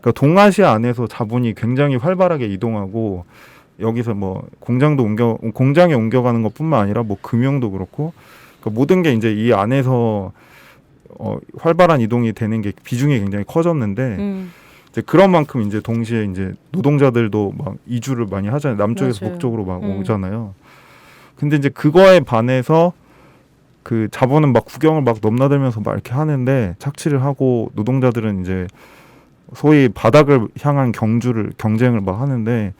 그러니까 동아시아 안에서 자본이 굉장히 활발하게 이동하고 여기서 뭐 공장에 옮겨가는 것뿐만 아니라 뭐 금융도 그렇고, 그러니까 모든 게 이제 이 안에서 활발한 이동이 되는 게 비중이 굉장히 커졌는데. 이제 그런 만큼 이제 동시에 이제 노동자들도 막 이주를 많이 하잖아요. 남쪽에서 맞아요. 북쪽으로 막 오잖아요. 근데 이제 그거에 반해서 그 자본은 막 국경을 막 넘나들면서 막 이렇게 하는데 착취를 하고 노동자들은 이제 소위 바닥을 향한 경쟁을 막 하는데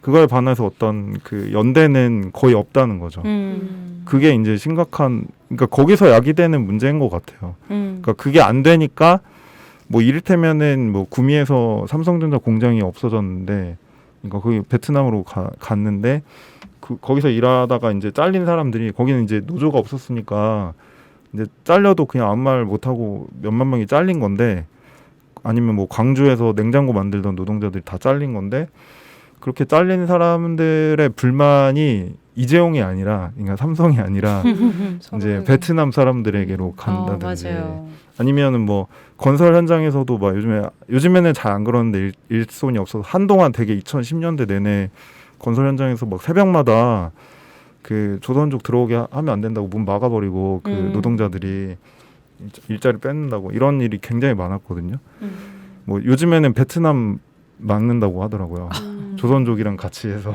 그거에 반해서 어떤 그 연대는 거의 없다는 거죠. 그게 이제 심각한 그러니까 거기서 야기되는 문제인 것 같아요. 그러니까 그게 안 되니까 뭐 이를테면은 뭐 구미에서 삼성전자 공장이 없어졌는데 그러니까 거기 베트남으로 갔는데 거기서 일하다가 이제 잘린 사람들이 거기는 이제 노조가 없었으니까 이제 잘려도 그냥 아무 말 못하고 몇만 명이 잘린 건데 아니면 뭐 광주에서 냉장고 만들던 노동자들이 다 잘린 건데 그렇게 잘린 사람들의 불만이 이재용이 아니라 그러니까 삼성이 아니라 이제 베트남 사람들에게로 간다든지 맞아요. 아니면은 뭐 건설 현장에서도 막 요즘에는 잘 안 그러는데 일손이 없어서 한동안 되게 2010년대 내내 건설 현장에서 막 새벽마다 그 조선족 들어오게 하면 안 된다고 문 막아버리고 그 노동자들이 일자리 뺏는다고 이런 일이 굉장히 많았거든요. 뭐 요즘에는 베트남 막는다고 하더라고요. 조선족이랑 같이 해서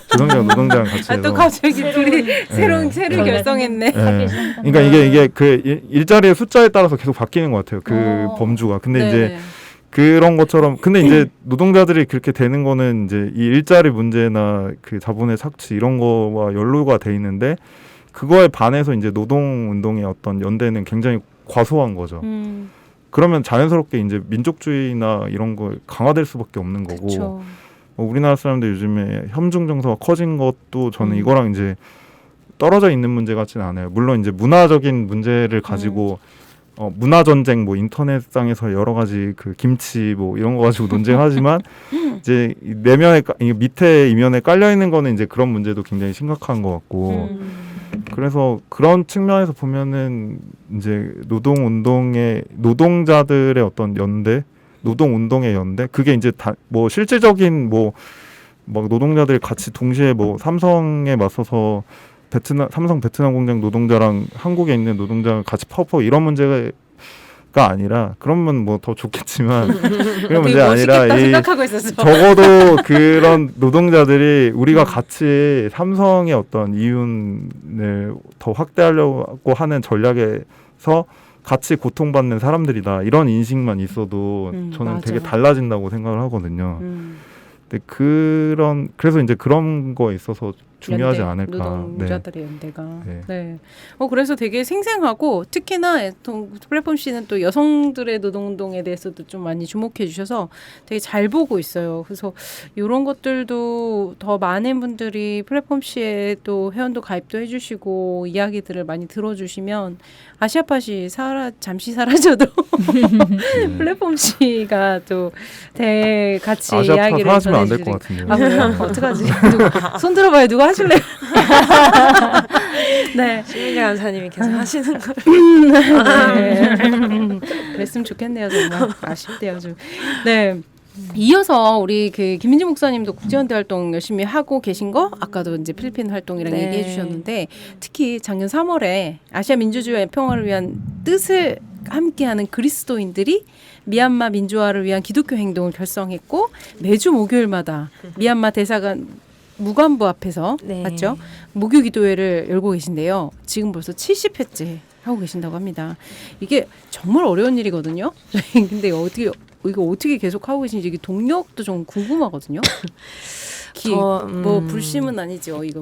조선족 노동자랑 같이 해서 또 갑자기 둘이 새로 결성했네. 네. 그러니까 이게 그 일자리의 숫자에 따라서 계속 바뀌는 것 같아요. 그 범주가. 근데 이제 그런 것처럼 근데 이제 노동자들이 그렇게 되는 거는 이제 이 일자리 문제나 그 자본의 착취 이런 거와 연루가 돼 있는데 그거에 반해서 이제 노동 운동의 어떤 연대는 굉장히 과소한 거죠. 그러면 자연스럽게 이제 민족주의나 이런 거 강화될 수밖에 없는 거고 그쵸. 우리나라 사람들 요즘에 협중 정서가 커진 것도 저는 이거랑 이제 떨어져 있는 문제 같지는 않아요. 물론 이제 문화적인 문제를 가지고 문화 전쟁 뭐 인터넷상에서 여러 가지 그 김치 뭐 이런 거 가지고 논쟁하지만 이제 내면에 밑에 이면에 깔려 있는 거는 이제 그런 문제도 굉장히 심각한 것 같고 그래서 그런 측면에서 보면은 이제 노동자들의 어떤 연대, 노동 운동의 연대 그게 이제 뭐 실질적인 뭐 노동자들이 같이 동시에 뭐 삼성에 맞서서 삼성 베트남 공장 노동자랑 한국에 있는 노동자를 같이 파업하고 이런 문제가 아니라 그러면 뭐 더 좋겠지만 그런 문제가 아니라 생각하고 있었어. 적어도 그런 노동자들이 우리가 같이 삼성의 어떤 이윤을 더 확대하려고 하는 전략에서 같이 고통받는 사람들이다 이런 인식만 있어도 저는 맞아. 되게 달라진다고 생각을 하거든요. 근데 그래서 이제 그런 거에 있어서 중요하지 연대, 않을까. 노동자들의 연대가. 네. 네. 그래서 되게 생생하고 특히나 플랫폼 씨는 또 여성들의 노동운동에 대해서도 좀 많이 주목해 주셔서 되게 잘 보고 있어요. 그래서 이런 것들도 더 많은 분들이 플랫폼 씨에 또 회원도 가입도 해주시고 이야기들을 많이 들어주시면 아시아팟이 잠시 사라져도 플랫폼 씨가 또 같이 아시아팟 이야기를 사라지면 안 될 전해주시는. 것 같은데요. 아 그래요? 어떡하지? 손 들어봐요. 누가 하실래요? 네. 신민재 간사님이 계속 하시는 거. 네. 그랬으면 좋겠네요. 정말 아쉽대요. 좀. 네. 이어서 우리 그 김민지 목사님도 국제연대 활동 열심히 하고 계신 거 아까도 이제 필리핀 활동이랑 네. 얘기해 주셨는데 특히 작년 3월에 아시아 민주주의와 평화를 위한 뜻을 함께하는 그리스도인들이 미얀마 민주화를 위한 기독교 행동을 결성했고 매주 목요일마다 미얀마 대사관 무관부 앞에서 네. 맞죠? 목요 기도회를 열고 계신데요. 지금 벌써 70회째 하고 계신다고 합니다. 이게 정말 어려운 일이거든요. 근데 이거 어떻게 계속 하고 계신지 이게 동력도 좀 궁금하거든요. 뭐 불심은 아니죠. 이거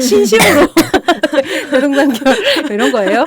신심으로 노동단결 이런 거예요?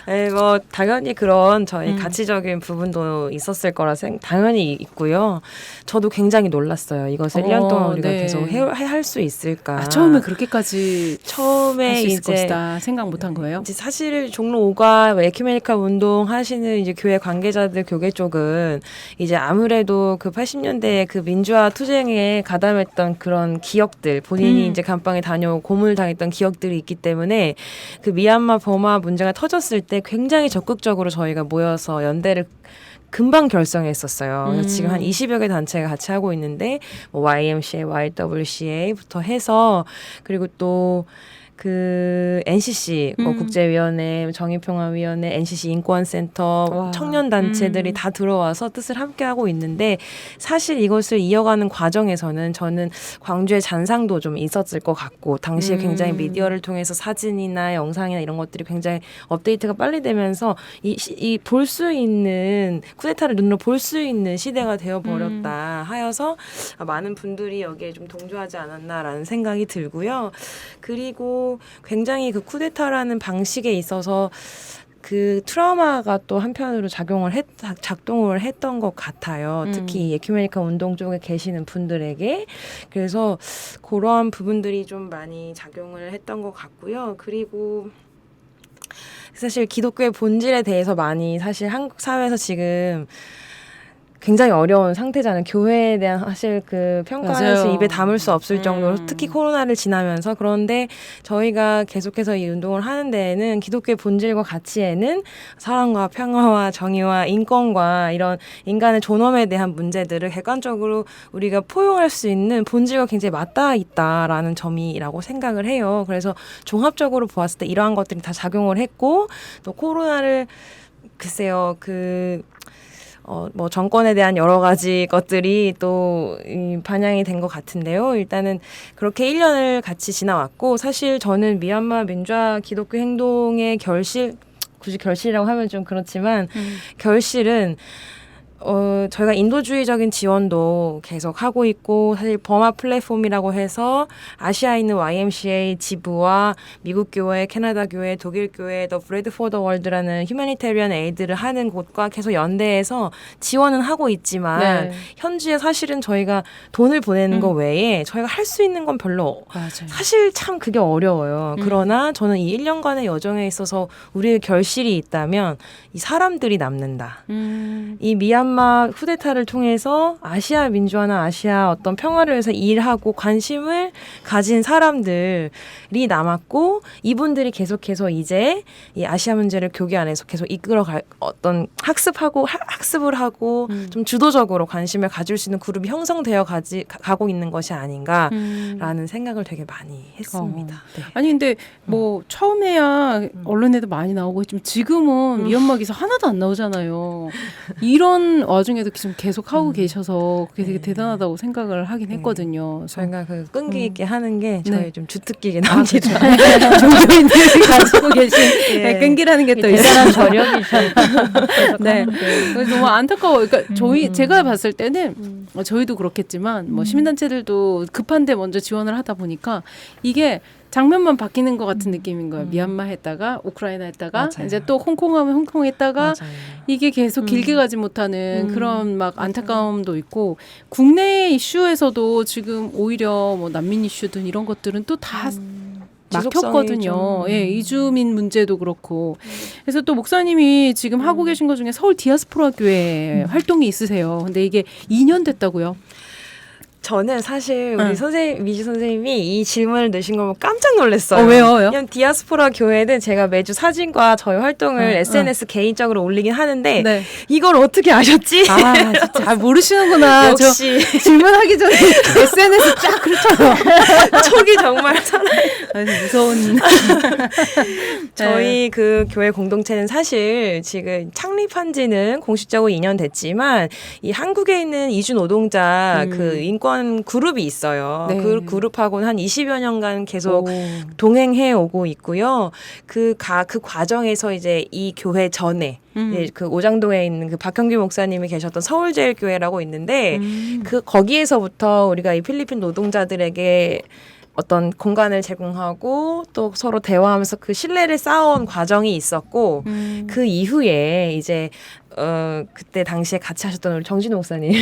네, 뭐 당연히 그런 저희 가치적인 부분도 있었을 거라 당연히 있고요. 저도 굉장히 놀랐어요. 이것을 1년 동안 우리가 네. 계속 할 수 있을까? 처음에 그렇게까지 처음에 할 수 있을 이제 것이다 생각 못한 거예요? 이제 사실 종로 5가 에큐메니컬 운동 하시는 이제 교회 관계자들 교계 쪽은 이제 아무래도 그 80년대에 그 민주화 투쟁에 가담했던 그런 기억들 본인이 이제 감방에 다녀오고 고문당했던 기억들이 있기 때문에 그 미얀마 버마 문제가 터졌을 때 굉장히 적극적으로 저희가 모여서 연대를 금방 결성했었어요. 그래서 지금 한 20여 개 단체가 같이 하고 있는데 뭐 YMCA, YWCA부터 해서 그리고 또 그 NCC 국제위원회, 정의평화위원회, NCC 인권센터, 와. 청년단체들이 다 들어와서 뜻을 함께하고 있는데 사실 이것을 이어가는 과정에서는 저는 광주의 잔상도 좀 있었을 것 같고 당시에 굉장히 미디어를 통해서 사진이나 영상이나 이런 것들이 굉장히 업데이트가 빨리 되면서 이 볼 수 있는 쿠데타를 눈으로 볼 수 있는 시대가 되어버렸다 하여서 많은 분들이 여기에 좀 동조하지 않았나라는 생각이 들고요. 그리고 굉장히 그 쿠데타라는 방식에 있어서 그 트라우마가 또 한편으로 작동을 했던 것 같아요. 특히 에큐메니카 운동 쪽에 계시는 분들에게. 그래서 그러한 부분들이 좀 많이 작용을 했던 것 같고요. 그리고 사실 기독교의 본질에 대해서 많이 사실 한국 사회에서 지금 굉장히 어려운 상태잖아요. 교회에 대한 사실 그 평가를 맞아요. 입에 담을 수 없을 정도로 특히 코로나를 지나면서 그런데 저희가 계속해서 이 운동을 하는 데에는 기독교의 본질과 가치에는 사랑과 평화와 정의와 인권과 이런 인간의 존엄에 대한 문제들을 객관적으로 우리가 포용할 수 있는 본질과 굉장히 맞닿아 있다라는 점이라고 생각을 해요. 그래서 종합적으로 보았을 때 이러한 것들이 다 작용을 했고 또 코로나를 글쎄요 뭐 정권에 대한 여러 가지 것들이 또 반영이 된 것 같은데요. 일단은 그렇게 1년을 같이 지나왔고 사실 저는 미얀마 민주화 기독교 행동의 굳이 결실이라고 하면 좀 그렇지만 결실은 저희가 인도주의적인 지원도 계속 하고 있고 사실 버마 플랫폼이라고 해서 아시아에 있는 YMCA 지부와 미국 교회, 캐나다 교회, 독일 교회, 더 브레드 포 더 월드라는 휴머니테리언 에이드를 하는 곳과 계속 연대해서 지원은 하고 있지만 네. 현지에 사실은 저희가 돈을 보내는 거 외에 저희가 할 수 있는 건 별로 맞아요. 사실 참 그게 어려워요. 그러나 저는 이 1년간의 여정에 있어서 우리의 결실이 있다면 이 사람들이 남는다. 이 미얀마 쿠데타를 통해서 아시아 민주화나 아시아 어떤 평화를 위해서 일하고 관심을 가진 사람들이 남았고 이분들이 계속해서 이제 이 아시아 문제를 교계 안에서 계속 이끌어갈 어떤 학습을 하고 좀 주도적으로 관심을 가질 수 있는 그룹이 형성되어 가고 있는 것이 아닌가라는 생각을 되게 많이 했습니다. 네. 아니 근데 뭐 처음에야 언론에도 많이 나오고 했지만 지금은 미얀마 기사 하나도 안 나오잖아요. 이런 와중에도 지금 계속 하고 계셔서 그게 되게 대단하다고 생각을 하긴 했거든요. 저희가 그 끈기 있게 하는 게 저희 네. 좀 주특기게 나옵니다. 종교인들이 가지고 계신 예. 끈기라는 게 또 대단한 있어요. 저력이죠. 네. 그래서 너무 안타까워. 그러니까 제가 봤을 때는 저희도 그렇겠지만 뭐 시민단체들도 급한데 먼저 지원을 하다 보니까 이게 장면만 바뀌는 것 같은 느낌인 거예요. 미얀마 했다가 우크라이나 했다가 맞아요. 이제 또 홍콩하면 홍콩 했다가 맞아요. 이게 계속 길게 가지 못하는 그런 막 안타까움도 있고 국내 이슈에서도 지금 오히려 뭐 난민 이슈든 이런 것들은 또 다 막혔거든요. 예, 이주민 문제도 그렇고. 그래서 또 목사님이 지금 하고 계신 것 중에 서울 디아스포라 교회 활동이 있으세요. 근데 이게 2년 됐다고요. 저는 사실 우리 선생님, 미주 선생님이 이 질문을 내신 거 보면 깜짝 놀랐어요. 왜요? 왜냐면 디아스포라 교회는 제가 매주 사진과 저희 활동을 SNS 개인적으로 올리긴 하는데 네. 이걸 어떻게 아셨지? 아, 진짜 잘 모르시는구나. 역시 저 질문하기 전에 SNS 쫙 그렇잖아요. 촉이 정말 아주 무서운. 저희 그 교회 공동체는 사실 지금 창립한 지는 공식적으로 2년 됐지만 이 한국에 있는 이주 노동자 그 인권 그룹이 있어요. 네. 그 그룹하고는 한 20여 년간 계속 오. 동행해 오고 있고요. 그 과정에서 이제 이 교회 전에 이제 그 오장동에 있는 그 박형규 목사님이 계셨던 서울제일교회라고 있는데 그 거기에서부터 우리가 이 필리핀 노동자들에게 어떤 공간을 제공하고 또 서로 대화하면서 그 신뢰를 쌓아온 과정이 있었고 그 이후에 이제 그때 당시에 같이 하셨던 우리 정진호 목사님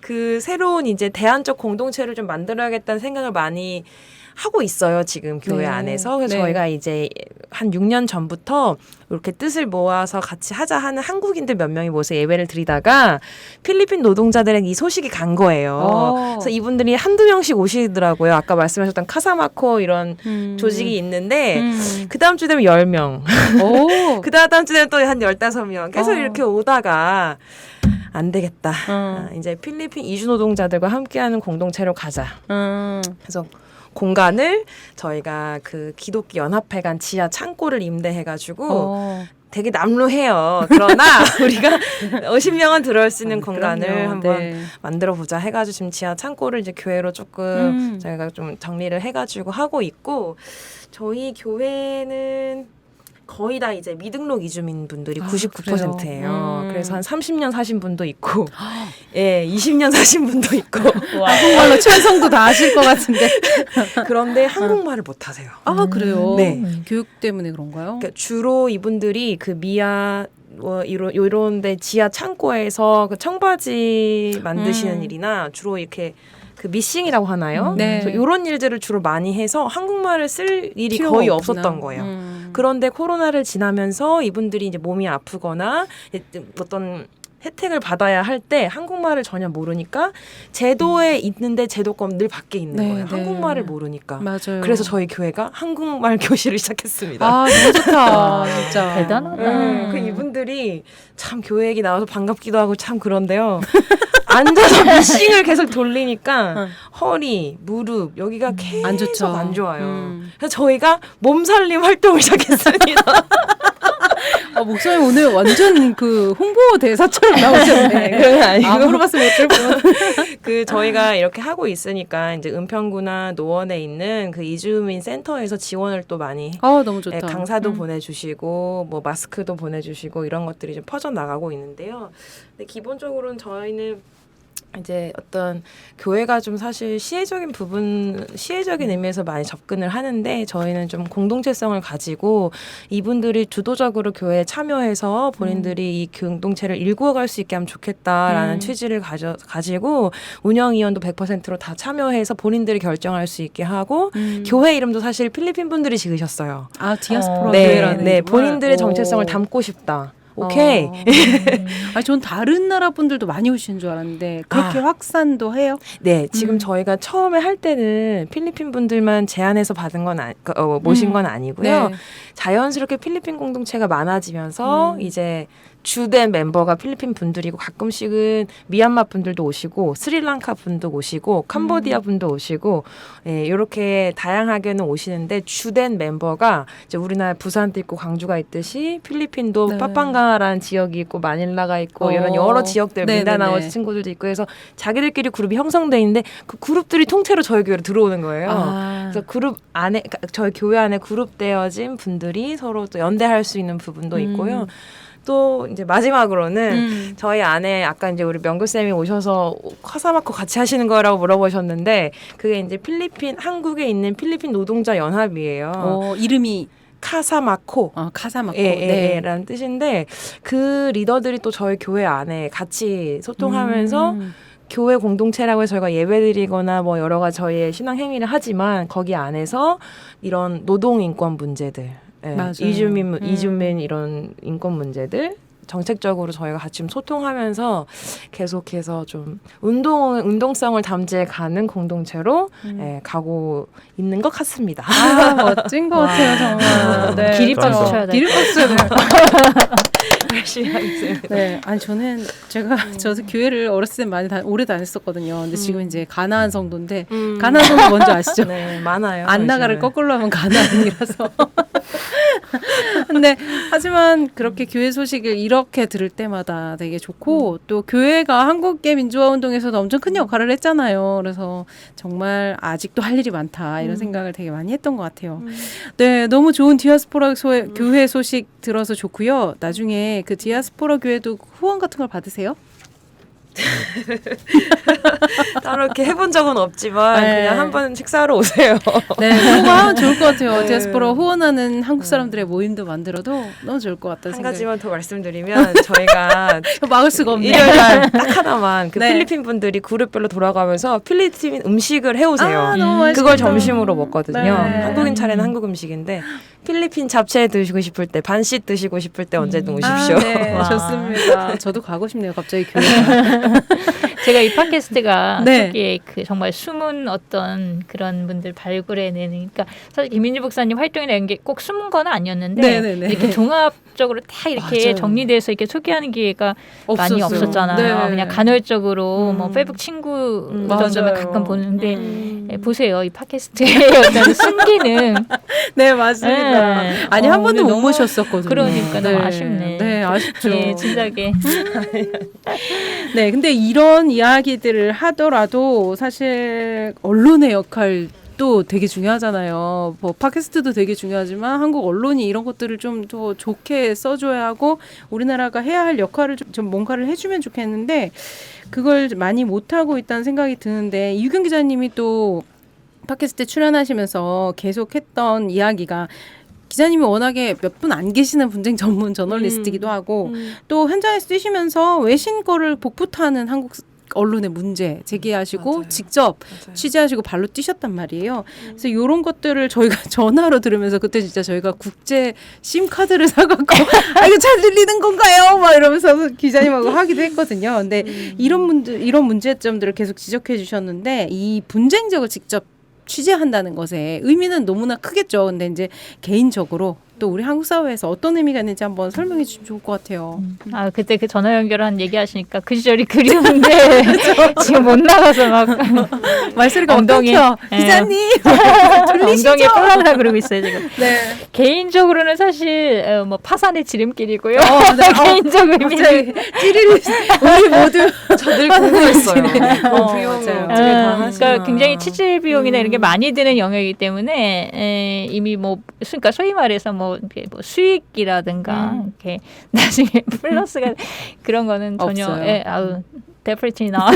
그 새로운 이제 대안적 공동체를 좀 만들어야겠다는 생각을 많이 하고 있어요, 지금 교회 네. 안에서. 그래서 네. 저희가 이제 한 6년 전부터 이렇게 뜻을 모아서 같이 하자 하는 한국인들 몇 명이 모여서 예배를 드리다가 필리핀 노동자들에게 이 소식이 간 거예요. 그래서 이분들이 한두 명씩 오시더라고요. 아까 말씀하셨던 카사마코 이런 조직이 있는데 그 다음 주 되면 10명. 오. 그 다음 주 되면 또 한 15명. 계속 이렇게 오다가 안 되겠다. 이제 필리핀 이주 노동자들과 함께하는 공동체로 가자. 그래서 공간을 저희가 그 기독교 연합회관 지하 창고를 임대해가지고 되게 남루해요. 그러나 우리가 50명은 들어올 수 있는 공간을 그럼요. 한번 네. 만들어 보자 해가지고 지금 지하 창고를 이제 교회로 조금 저희가 좀 정리를 해가지고 하고 있고, 저희 교회는 거의 다 이제 미등록 이주민 분들이 99%예요. 그래서 한 30년 사신 분도 있고, 예, 20년 사신 분도 있고. 한국말로 천성도 다 아실 것 같은데. 그런데 한국말을 못 하세요. 아, 그래요? 네. 교육 때문에 그런가요? 그러니까 주로 이분들이 그 미아 이런데 지하 창고에서 그 청바지 만드시는 일이나 주로 이렇게 그 미싱이라고 하나요? 네. 그래서 이런 일들을 주로 많이 해서 한국말을 쓸 일이 필요가 거의 없구나. 없었던 거예요. 그런데 코로나를 지나면서 이분들이 이제 몸이 아프거나 어떤 혜택을 받아야 할 때 한국말을 전혀 모르니까 제도에 있는데 제도권 늘 밖에 있는 네, 거예요. 네. 한국말을 모르니까. 맞아요. 그래서 저희 교회가 한국말 교실을 시작했습니다. 아, 너무 좋다. 진짜. 대단하다. 그 이분들이 참 교회 얘기 나와서 반갑기도 하고 참 그런데요. 앉아서 미싱을 계속 돌리니까 허리, 무릎 여기가 계속 안 좋죠. 안 좋아요. 그래서 저희가 몸살림 활동을 시작했습니다. 아, 목사님 오늘 완전 그 홍보 대사처럼 나오셨네. 그건 아니고. 아, 물어봤으면 어쩔 뻔. 그 저희가 이렇게 하고 있으니까 이제 은평구나 노원에 있는 그 이주민 센터에서 지원을 또 많이 아, 너무 좋다. 네, 강사도 보내주시고 뭐 마스크도 보내주시고 이런 것들이 좀 퍼져 나가고 있는데요. 근데 기본적으로는 저희는 이제 어떤 교회가 좀 사실 시혜적인 의미에서 많이 접근을 하는데, 저희는 좀 공동체성을 가지고 이분들이 주도적으로 교회에 참여해서 본인들이 이 공동체를 일구어갈 수 있게 하면 좋겠다라는 취지를 가지고 운영위원도 100%로 다 참여해서 본인들이 결정할 수 있게 하고, 교회 이름도 사실 필리핀 분들이 지으셨어요. 아, 디아스포라 네, 교회라는 네, 정말. 본인들의 정체성을 오. 담고 싶다. 오케이. 아니, 전 다른 나라 분들도 많이 오시는 줄 알았는데 그렇게 확산도 해요? 네, 지금 저희가 처음에 할 때는 필리핀 분들만 제안해서 받은 건 모신 건 아니고요. 네. 자연스럽게 필리핀 공동체가 많아지면서 이제 주된 멤버가 필리핀 분들이고, 가끔씩은 미얀마 분들도 오시고 스리랑카 분도 오시고 캄보디아 분도 오시고, 예, 이렇게 다양하게는 오시는데 주된 멤버가 이제 우리나라 부산도 있고 광주가 있듯이 필리핀도 네. 파판가라는 지역이 있고 마닐라가 있고 이런 여러 지역들, 네네네. 민다나오 친구들도 있고 해서 자기들끼리 그룹이 형성돼 있는데 그 그룹들이 통째로 저희 교회로 들어오는 거예요. 아. 그래서 그룹 안에, 그러니까 저희 교회 안에 그룹되어진 분들이 서로 또 연대할 수 있는 부분도 있고요. 또 이제 마지막으로는 저희 안에 아까 이제 우리 명교쌤이 오셔서 카사마코 같이 하시는 거라고 물어보셨는데, 그게 이제 한국에 있는 필리핀 노동자 연합이에요. 이름이 카사마코. 카사마코. 네. 라는 뜻인데, 그 리더들이 또 저희 교회 안에 같이 소통하면서 교회 공동체라고 해서 저희가 예배드리거나 뭐 여러 가지 저희의 신앙 행위를 하지만 거기 안에서 이런 노동 인권 문제들, 예, 맞아요. 이주민 이런 인권 문제들 정책적으로 저희가 같이 좀 소통하면서 계속해서 좀 운동성을 담지해 가는 공동체로 예, 가고 있는 것 같습니다. 아, 멋진 것 같아요, 정말. 네, 기립박수 저- 쳐야 돼. 기립박수. 열심히 하겠습니다. 네, 아니 저는 저도 교회를 어렸을 때 많이 오래 다녔었거든요. 근데 지금 이제 가나안 성도인데 가나안 성도 뭔지 아시죠? 네, 많아요. 안나가를 요즘은. 거꾸로 하면 가나안이라서. 근데 하지만 그렇게 교회 소식을 이렇게 들을 때마다 되게 좋고, 또 교회가 한국의 민주화 운동에서도 엄청 큰 역할을 했잖아요. 그래서 정말 아직도 할 일이 많다 이런 생각을 되게 많이 했던 것 같아요. 네, 너무 좋은 디아스포라 교회 소식 들어서 좋고요. 나중에 그 디아스포라 교회도 후원 같은 걸 받으세요? 따로 이렇게 해본 적은 없지만 네. 그냥 한번 식사하러 오세요. 네, 그런 거 하면 좋을 것 같아요. 디아스포라 후원하는 한국 사람들의 모임도 만들어도 너무 좋을 것 같다는 한 생각이. 가지만 더 말씀드리면 저희가 막을 수가 없네. 일요일날 딱 하나만 그 네. 필리핀 분들이 그룹별로 돌아가면서 필리핀 음식을 해오세요. 아, 너무 맛있겠다. 그걸 점심으로 먹거든요. 네. 한국인 차례는 한국 음식인데 필리핀 잡채 드시고 싶을 때, 반씩 드시고 싶을 때 언제든 오십시오. 아, 네, 와. 좋습니다. 저도 가고 싶네요. 갑자기 교회. 제가 이 팟캐스트가 네. 초기에 그 정말 숨은 어떤 그런 분들 발굴해내는, 그러니까 사실 김민주 목사님 활동이라는 게 꼭 숨은 건 아니었는데 네네네. 이렇게 종합적으로 다 이렇게 맞아요. 정리돼서 이렇게 소개하는 기회가 많이 없었어요. 없었잖아요. 네. 그냥 간헐적으로 뭐 음. 페이북 친구 맞아요. 정도면 가끔 보는데 음. 예, 보세요, 이 팟캐스트의 어떤 순기능. 네, 맞습니다. 네. 아니, 한 번도 근데 못 너무- 모셨었거든요. 그러니까 너무 아쉽네. 네, 아쉽죠. 예, 진작에. 네, 근데 이런 이야기들을 하더라도 사실 언론의 역할도 되게 중요하잖아요. 뭐 팟캐스트도 되게 중요하지만 한국 언론이 이런 것들을 좀 더 좋게 써줘야 하고 우리나라가 해야 할 역할을 좀 뭔가를 해주면 좋겠는데 그걸 많이 못하고 있다는 생각이 드는데 이유경 기자님이 또 팟캐스트에 출연하시면서 계속했던 이야기가 기자님이 워낙에 몇 분 안 계시는 분쟁 전문 저널리스트이기도 하고 또 현장에 쓰시면서 외신 거를 복붙하는 한국 언론의 문제 제기하시고 맞아요. 직접 맞아요. 취재하시고 발로 뛰셨단 말이에요. 그래서 이런 것들을 저희가 전화로 들으면서 그때 진짜 저희가 국제 심 카드를 사갖고 아 이거 잘 들리는 건가요? 막 이러면서 기자님하고 하기도 했거든요. 근데 이런 문제점들을 계속 지적해 주셨는데 이 분쟁 지역을 직접 취재한다는 것에 의미는 너무나 크겠죠. 근데 이제 개인적으로 또 우리 한국 사회에서 어떤 의미가 있는지 한번 설명해 주시면 좋을 것 같아요. 아, 그때 그 전화 연결한 얘기하시니까 그 시절이 그리운데 지금 못 나가서 막 말소리가 엉덩이. 엉덩이요. 예. 기자님 들리시죠? 엉덩이에 폴라라 그러고 있어요 지금. 네. 개인적으로는 사실 뭐 파산의 지름길이고요. 네. 개인적 의미는 갑자기 찌리리 우리 모두 저들 궁금했어요. 맞아요. 어떻게 다 하시나. 그러니까 굉장히 취재 비용이나 이런 게 많이 드는 영역이기 때문에 이미 뭐 그러니까 소위 말해서 뭐, 이렇게 뭐 수익이라든가 이렇게 나중에 플러스가 그런 거는 전혀 없어요. 아우 데프리팅이 나와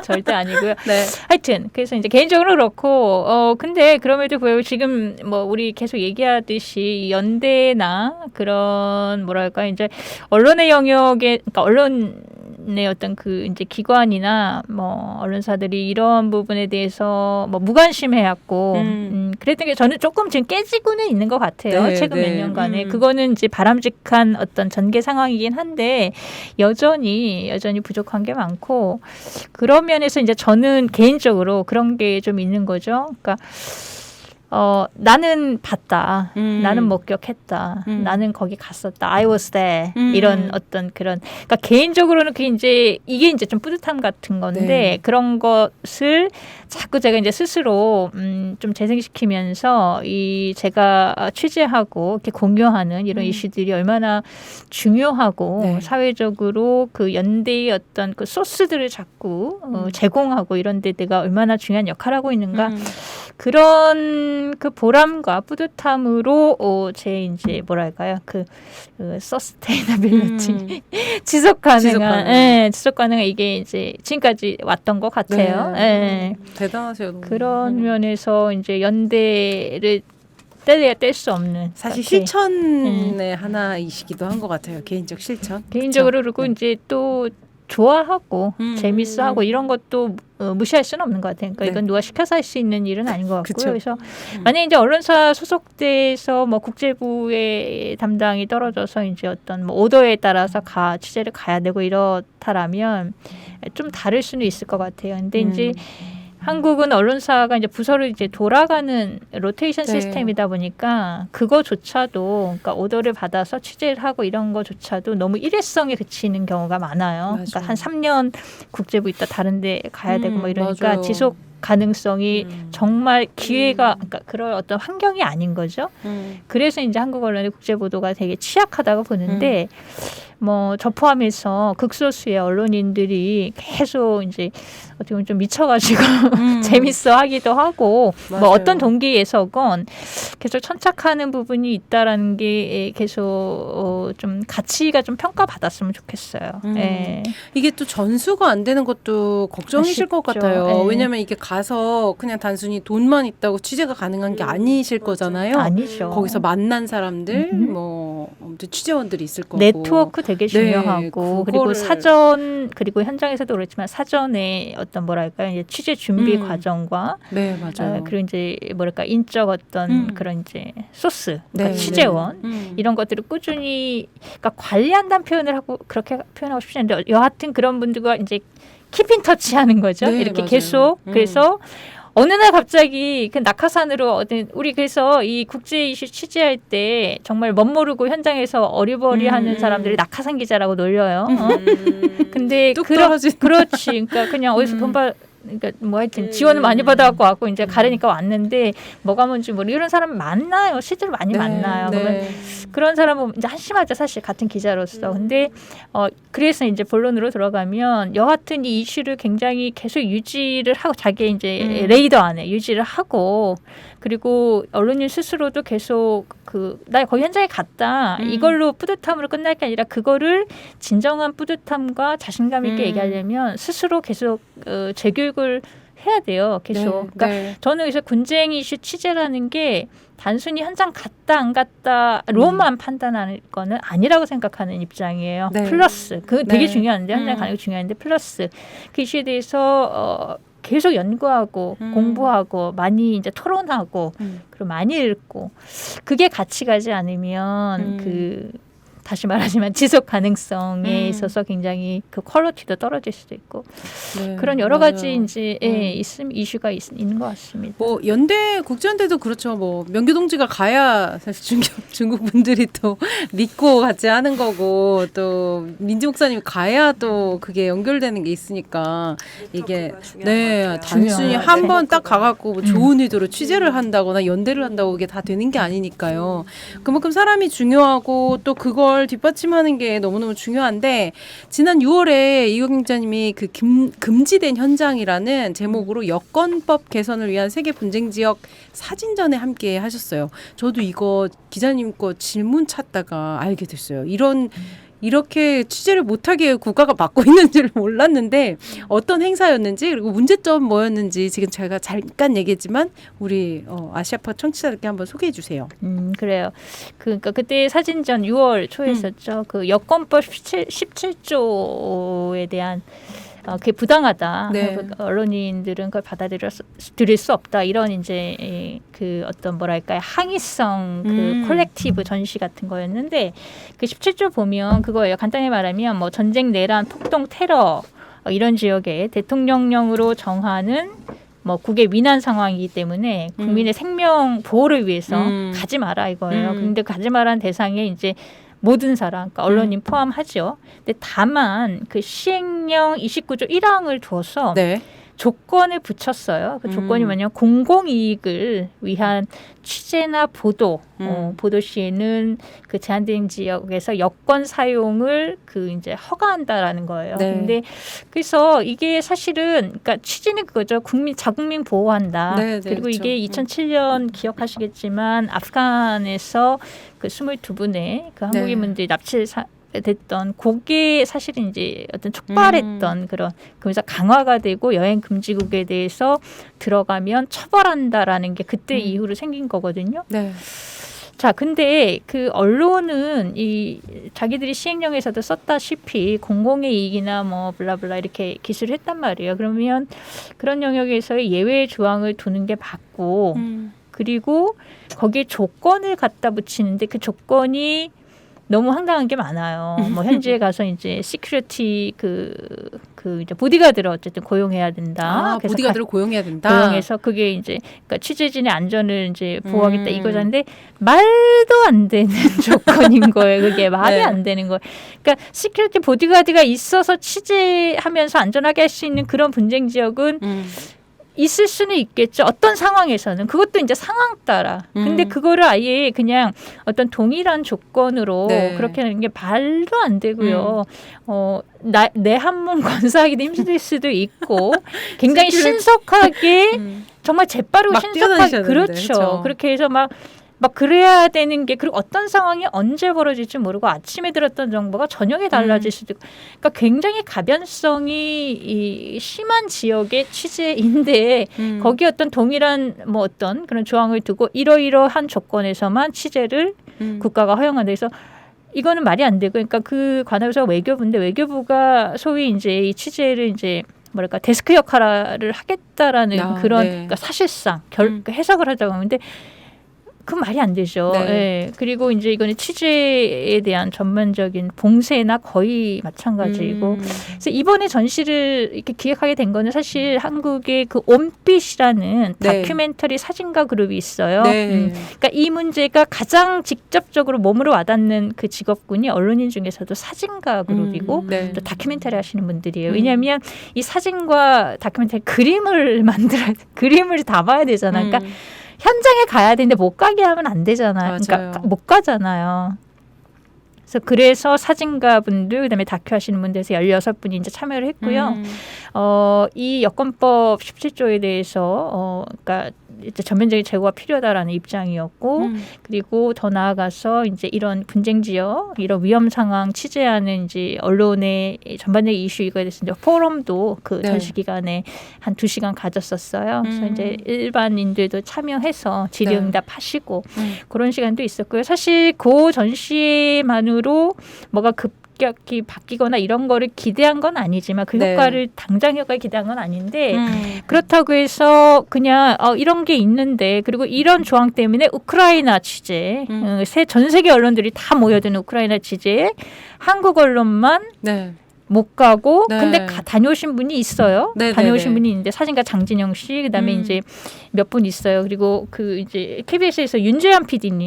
절대 아니고요. 네. 하여튼 그래서 이제 개인적으로 그렇고 근데 그럼에도 불구하고 지금 뭐 우리 계속 얘기하듯이 연대나 그런 뭐랄까 이제 언론의 영역에 그러니까 언론의 어떤 그 이제 기관이나 뭐 언론사들이 이런 부분에 대해서 뭐 무관심해왔고 그랬던 게 저는 조금 지금 깨지고는 있는 것 같아요. 네, 최근 네. 몇 년간에 그거는 이제 바람직한 어떤 전개 상황이긴 한데 여전히 부족한 게 많고 그런 면에서 이제 저는 개인적으로 그런 게 좀 있는 거죠. 그러니까 나는 봤다. 나는 목격했다. 나는 거기 갔었다. I was there. 이런 어떤 그런 그러니까 개인적으로는 그게 이게 이제 좀 뿌듯함 같은 건데 네. 그런 것을 자꾸 제가 이제 스스로 좀 재생시키면서 이 제가 취재하고 이렇게 공유하는 이런 이슈들이 얼마나 중요하고 네. 사회적으로 그 연대의 어떤 그 소스들을 자꾸 제공하고 이런 데 내가 얼마나 중요한 역할을 하고 있는가 그런 그 보람과 뿌듯함으로 제 이제 뭐랄까요 그 서스테이너빌리티 지속 가능한 지속 가능한 이게 이제 지금까지 왔던 것 같아요. 네. 대단하세요. 너무. 그런 면에서 이제 연대를 뗄래야 뗄 수 없는 사실 같아. 실천의 하나이시기도 한 것 같아요. 개인적 실천. 개인적으로 그쵸? 그리고 이제 또 좋아하고 재밌어하고 음. 이런 것도 무시할 수는 없는 것 같아요. 그러니까 네. 이건 누가 시켜서 할 수 있는 일은 아닌 것 같고요. 그쵸. 그래서 만약에 이제 언론사 소속돼서 뭐 국제부의 담당이 떨어져서 이제 어떤 뭐 오더에 따라서 취재를 가야 되고 이렇다라면 좀 다를 수는 있을 것 같아요. 근데 이제 한국은 언론사가 이제 부서로 이제 돌아가는 로테이션 네. 시스템이다 보니까 그거조차도 그러니까 오더를 받아서 취재를 하고 이런 거조차도 너무 일회성에 그치는 경우가 많아요. 그러니까 한 3년 국제부 있다 다른 데 가야 되고 뭐 이러니까 맞아요. 지속 가능성이 정말 기회가 그러니까 그럴 어떤 환경이 아닌 거죠. 그래서 이제 한국 언론의 국제 보도가 되게 취약하다고 보는데 뭐 저 포함해서 극소수의 언론인들이 계속 이제 어떻게 보면 좀 미쳐가지고 재밌어 하기도 하고 맞아요. 뭐 어떤 동기에서건 계속 천착하는 부분이 있다라는 게 계속 좀 가치가 좀 평가받았으면 좋겠어요. 예. 이게 또 전수가 안 되는 것도 걱정이실 것 아쉽죠. 같아요. 네. 왜냐하면 이게 가서 그냥 단순히 돈만 있다고 취재가 가능한 게 아니실 거잖아요. 아니죠. 거기서 만난 사람들, 뭐 아무튼 취재원들이 있을 거고. 네트워크 되게 중요하고 그리고 그거를- 사전 그리고 현장에서도 그렇지만 사전에 어떤 뭐랄까요 이제 취재 준비 과정과 네, 맞아요. 그리고 이제 뭐랄까 인적 어떤 그런 이제 소스 그러니까 네, 취재원 이런 것들을 꾸준히 그러니까 관리한다는 표현을 하고 그렇게 표현하고 싶지 않은데 여하튼 그런 분들과 이제 키핑 터치하는 거죠. 네, 이렇게 맞아요. 계속 그래서 어느 날 갑자기 그 낙하산으로 우리 그래서 이 국제 이슈 취재할 때 정말 멋모르고 현장에서 어리버리하는 사람들이 낙하산 기자라고 놀려요. 근데 뚝 떨어진. 그렇지. 그러니까 그냥 어디서 돈 받. 그러니까 뭐 하여튼 지원을 많이 받아갖고 왔고 이제 가려니까 왔는데 뭐가 뭔지 모르 이런 사람 많나요? 실제로 많이 만나요. 그러면 그런 사람은 이제 한심하죠 사실 같은 기자로서. 근데 그래서 이제 본론으로 들어가면 여하튼 이 이슈를 굉장히 계속 유지를 하고 자기 이제 레이더 안에 유지를 하고 그리고 언론인 스스로도 계속 나 거기 현장에 갔다 이걸로 뿌듯함으로 끝날 게 아니라 그거를 진정한 뿌듯함과 자신감 있게 얘기하려면 스스로 계속 재교육을 해야 돼요. 계속. 그러니까 저는 그래서 군쟁 이슈 취재라는 게 단순히 현장 갔다 안 갔다로만 판단하는 거는 아니라고 생각하는 입장이에요. 네. 플러스 그 되게 네. 중요한데 현장 가는 게 중요한데 플러스 그 이슈에 대해서 계속 연구하고 공부하고 많이 이제 토론하고 그리고 많이 읽고 그게 같이 가지 않으면 다시 말하지만 지속 가능성에 있어서 굉장히 그 퀄리티도 떨어질 수도 있고 그런 여러 가지 이제 이슈가 있는 것 같습니다. 뭐 연대 국제연대도 그렇죠. 뭐 명규 동지가 가야 사실 중국 분들이 또 믿고 같이 하는 거고 또 민지 목사님이 가야 또 그게 연결되는 게 있으니까 이게 단순히 한 번 딱 가갖고 뭐 좋은 의도로 취재를 한다거나 연대를 한다고 이게 다 되는 게 아니니까요. 그만큼 사람이 중요하고 또 그걸 뒷받침하는 게 너무너무 중요한데 지난 6월에 이호경 기자님이 그 금지된 현장이라는 제목으로 여권법 개선을 위한 세계 분쟁 지역 사진전에 함께 하셨어요. 저도 이거 기자님 거 질문 찾다가 알게 됐어요. 이렇게 취재를 못하게 국가가 맡고 있는 줄 몰랐는데 어떤 행사였는지 그리고 문제점 뭐였는지 지금 제가 잠깐 얘기했지만 우리 아시아파 청취자들께 한번 소개해 주세요. 그래요. 그러니까 그때 사진전 6월 초에 있었죠. 그 여권법 17조에 대한 그게 부당하다. 언론인들은 그걸 받아들일 수 없다. 이런 이제 그 어떤 뭐랄까요 항의성 그 콜렉티브 전시 같은 거였는데 그 17조 보면 그거예요. 간단히 말하면 뭐 전쟁, 내란, 폭동, 테러 이런 지역에 대통령령으로 정하는 뭐 국의 위난 상황이기 때문에 국민의 생명 보호를 위해서 가지 마라 이거예요. 근데 가지 마라는 대상에 이제 모든 사람, 그러니까 언론인 포함하죠. 근데 다만 그 시행령 29조 1항을 두어서 조건을 붙였어요. 그 조건이 뭐냐면 공공이익을 위한 취재나 보도, 보도 시에는 그 제한된 지역에서 여권 사용을 그 이제 허가한다라는 거예요. 근데 그래서 이게 사실은 그러니까 취지는 그거죠. 자국민 보호한다. 그리고 그렇죠. 이게 2007년 기억하시겠지만 아프간에서 그 22분의 그 한국인분들이 납치됐던 그게 사실은 이제 어떤 촉발했던 그런 그래서 강화가 되고 여행 금지국에 대해서 들어가면 처벌한다라는 게 그때 이후로 생긴 거거든요. 자, 근데 그 언론은 이 자기들이 시행령에서도 썼다시피 공공의 이익이나 뭐 블라블라 이렇게 기술을 했단 말이에요. 그러면 그런 영역에서의 예외 조항을 두는 게 맞고 그리고 거기에 조건을 갖다 붙이는데 그 조건이 너무 황당한 게 많아요. 뭐 현지에 가서 이제 시큐리티 그 이제 보디가드를 어쨌든 고용해야 된다. 그래서 보디가드를 고용해야 된다. 고용해서 그게 이제 그러니까 취재진의 안전을 이제 보호하겠다 이거잖데 말도 안 되는 조건인 거예요. 그게 말이 안 되는 거예요. 그러니까 시큐리티 보디가드가 있어서 취재하면서 안전하게 할 수 있는 그런 분쟁 지역은 있을 수는 있겠죠. 어떤 상황에서는. 그것도 이제 상황 따라. 근데 그거를 아예 그냥 어떤 동일한 조건으로 그렇게 하는 게 말도 안 되고요. 내 한 몸 건사하기도 힘들 수도 있고 굉장히 신속하게 정말 재빠르고 신속하게 그렇죠. 그렇게 해서 막 그래야 되는 게 그리고 어떤 상황이 언제 벌어질지 모르고 아침에 들었던 정보가 저녁에 달라질 수도 있고 그러니까 굉장히 가변성이 심한 지역의 취재인데 거기에 어떤 동일한 뭐 어떤 그런 조항을 두고 이러이러한 조건에서만 취재를 국가가 허용한다. 그래서 이거는 말이 안 되고, 그러니까 그 관할부서가 외교부인데 외교부가 소위 이제 이 취재를 이제 뭐랄까 데스크 역할을 하겠다라는 그런 네. 그러니까 사실상 해석을 하자고 하는데 그건 말이 안 되죠. 네. 예. 그리고 이제 이거는 취재에 대한 전반적인 봉쇄나 거의 마찬가지이고. 그래서 이번에 전시를 이렇게 기획하게 된 거는 사실 한국의 그 온빛이라는 네. 다큐멘터리 사진가 그룹이 있어요. 네. 그러니까 이 문제가 가장 직접적으로 몸으로 와닿는 그 직업군이 언론인 중에서도 사진가 그룹이고 네. 또 다큐멘터리 하시는 분들이에요. 왜냐하면 이 사진과 다큐멘터리 그림을 그림을 담아야 되잖아요. 그러니까 현장에 가야 되는데 못 가게 하면 안 되잖아요. 맞아요. 그러니까 못 가잖아요. 그래서 사진가 분들 그다음에 다큐 하시는 분들에서 16분이 이제 참여를 했고요. 이 여권법 17조에 대해서 그러니까 이제 전면적인 제고가 필요하다라는 입장이었고 그리고 더 나아가서 이제 이런 분쟁 지역, 이런 위험 상황 취재하는 이제 언론의 전반적인 이슈 이거에 대해서 이제 포럼도 그 네. 전시 기간에 한 2시간 가졌었어요. 그래서 이제 일반인들도 참여해서 질의응답 하시고 그런 시간도 있었고요. 사실 그 전시만으로 뭐가 급격히 바뀌거나 이런 거를 기대한 건 아니지만 그 네. 효과를 당장 효과를 기대한 건 아닌데 그렇다고 해서 그냥 이런 게 있는데 그리고 이런 조항 때문에 우크라이나 취재 전 세계 언론들이 다 모여드는 우크라이나 취재에 한국 언론만 네. 못 가고 네. 근데 다녀오신 분이 있어요. 네, 다녀오신 네, 네. 분이 있는데 사진가 장진영 씨 그다음에 이제 몇 분 있어요. 그리고 그 이제 KBS에서 윤재한 PD님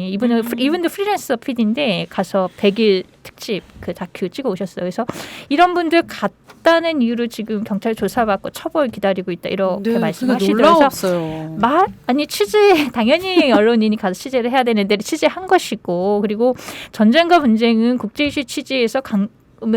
이분도 프리랜서 PD인데 가서 100일 특집 그 다큐 찍어 오셨어요. 그래서 이런 분들 갔다는 이유로 지금 경찰 조사받고 처벌 기다리고 있다 이렇게 말씀하시더라고요. 놀라웠어요. 아니 취재 당연히 언론인이 가서 취재를 해야 되는데 취재한 것이고 그리고 전쟁과 분쟁은 국제 이슈 취재에서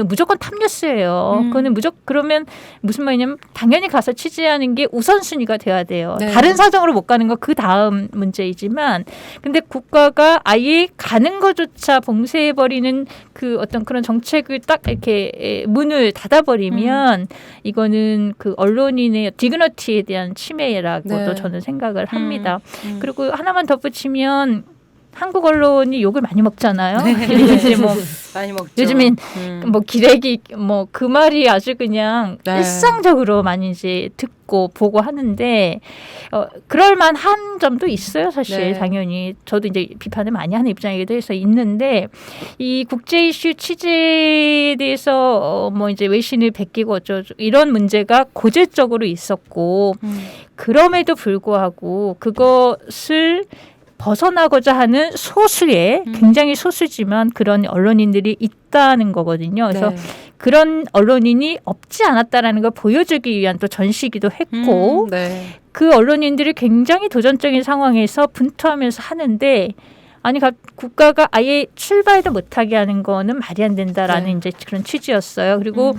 무조건 탑뉴스예요. 그거는 그러면 무슨 말이냐면 당연히 가서 취재하는 게 우선순위가 돼야 돼요. 네. 다른 사정으로 못 가는 거 그 다음 문제이지만 근데 국가가 아예 가는 것조차 봉쇄해버리는 그 어떤 그런 정책을 딱 이렇게 문을 닫아버리면 이거는 그 언론인의 디그너티에 대한 침해라고도 네. 저는 생각을 합니다. 그리고 하나만 덧붙이면 한국 언론이 욕을 많이 먹잖아요. 이제 뭐 많이 먹죠. 요즘엔 뭐 기레기 뭐 그 말이 아주 그냥 네. 일상적으로 많이 이제 듣고 보고 하는데 그럴 만한 점도 있어요. 사실 네. 당연히 저도 이제 비판을 많이 하는 입장이기도 해서 있는데 이 국제 이슈 취재에 대해서 뭐 이제 외신을 베끼고 어쩌고 이런 문제가 고질적으로 있었고 그럼에도 불구하고 그것을 벗어나고자 하는 소수의 굉장히 소수지만 그런 언론인들이 있다는 거거든요. 그래서 네. 그런 언론인이 없지 않았다라는 걸 보여주기 위한 또 전시기도 했고 네. 그 언론인들이 굉장히 도전적인 상황에서 분투하면서 하는데 아니 국가가 아예 출발도 못하게 하는 거는 말이 안 된다라는 네. 이제 그런 취지였어요. 그리고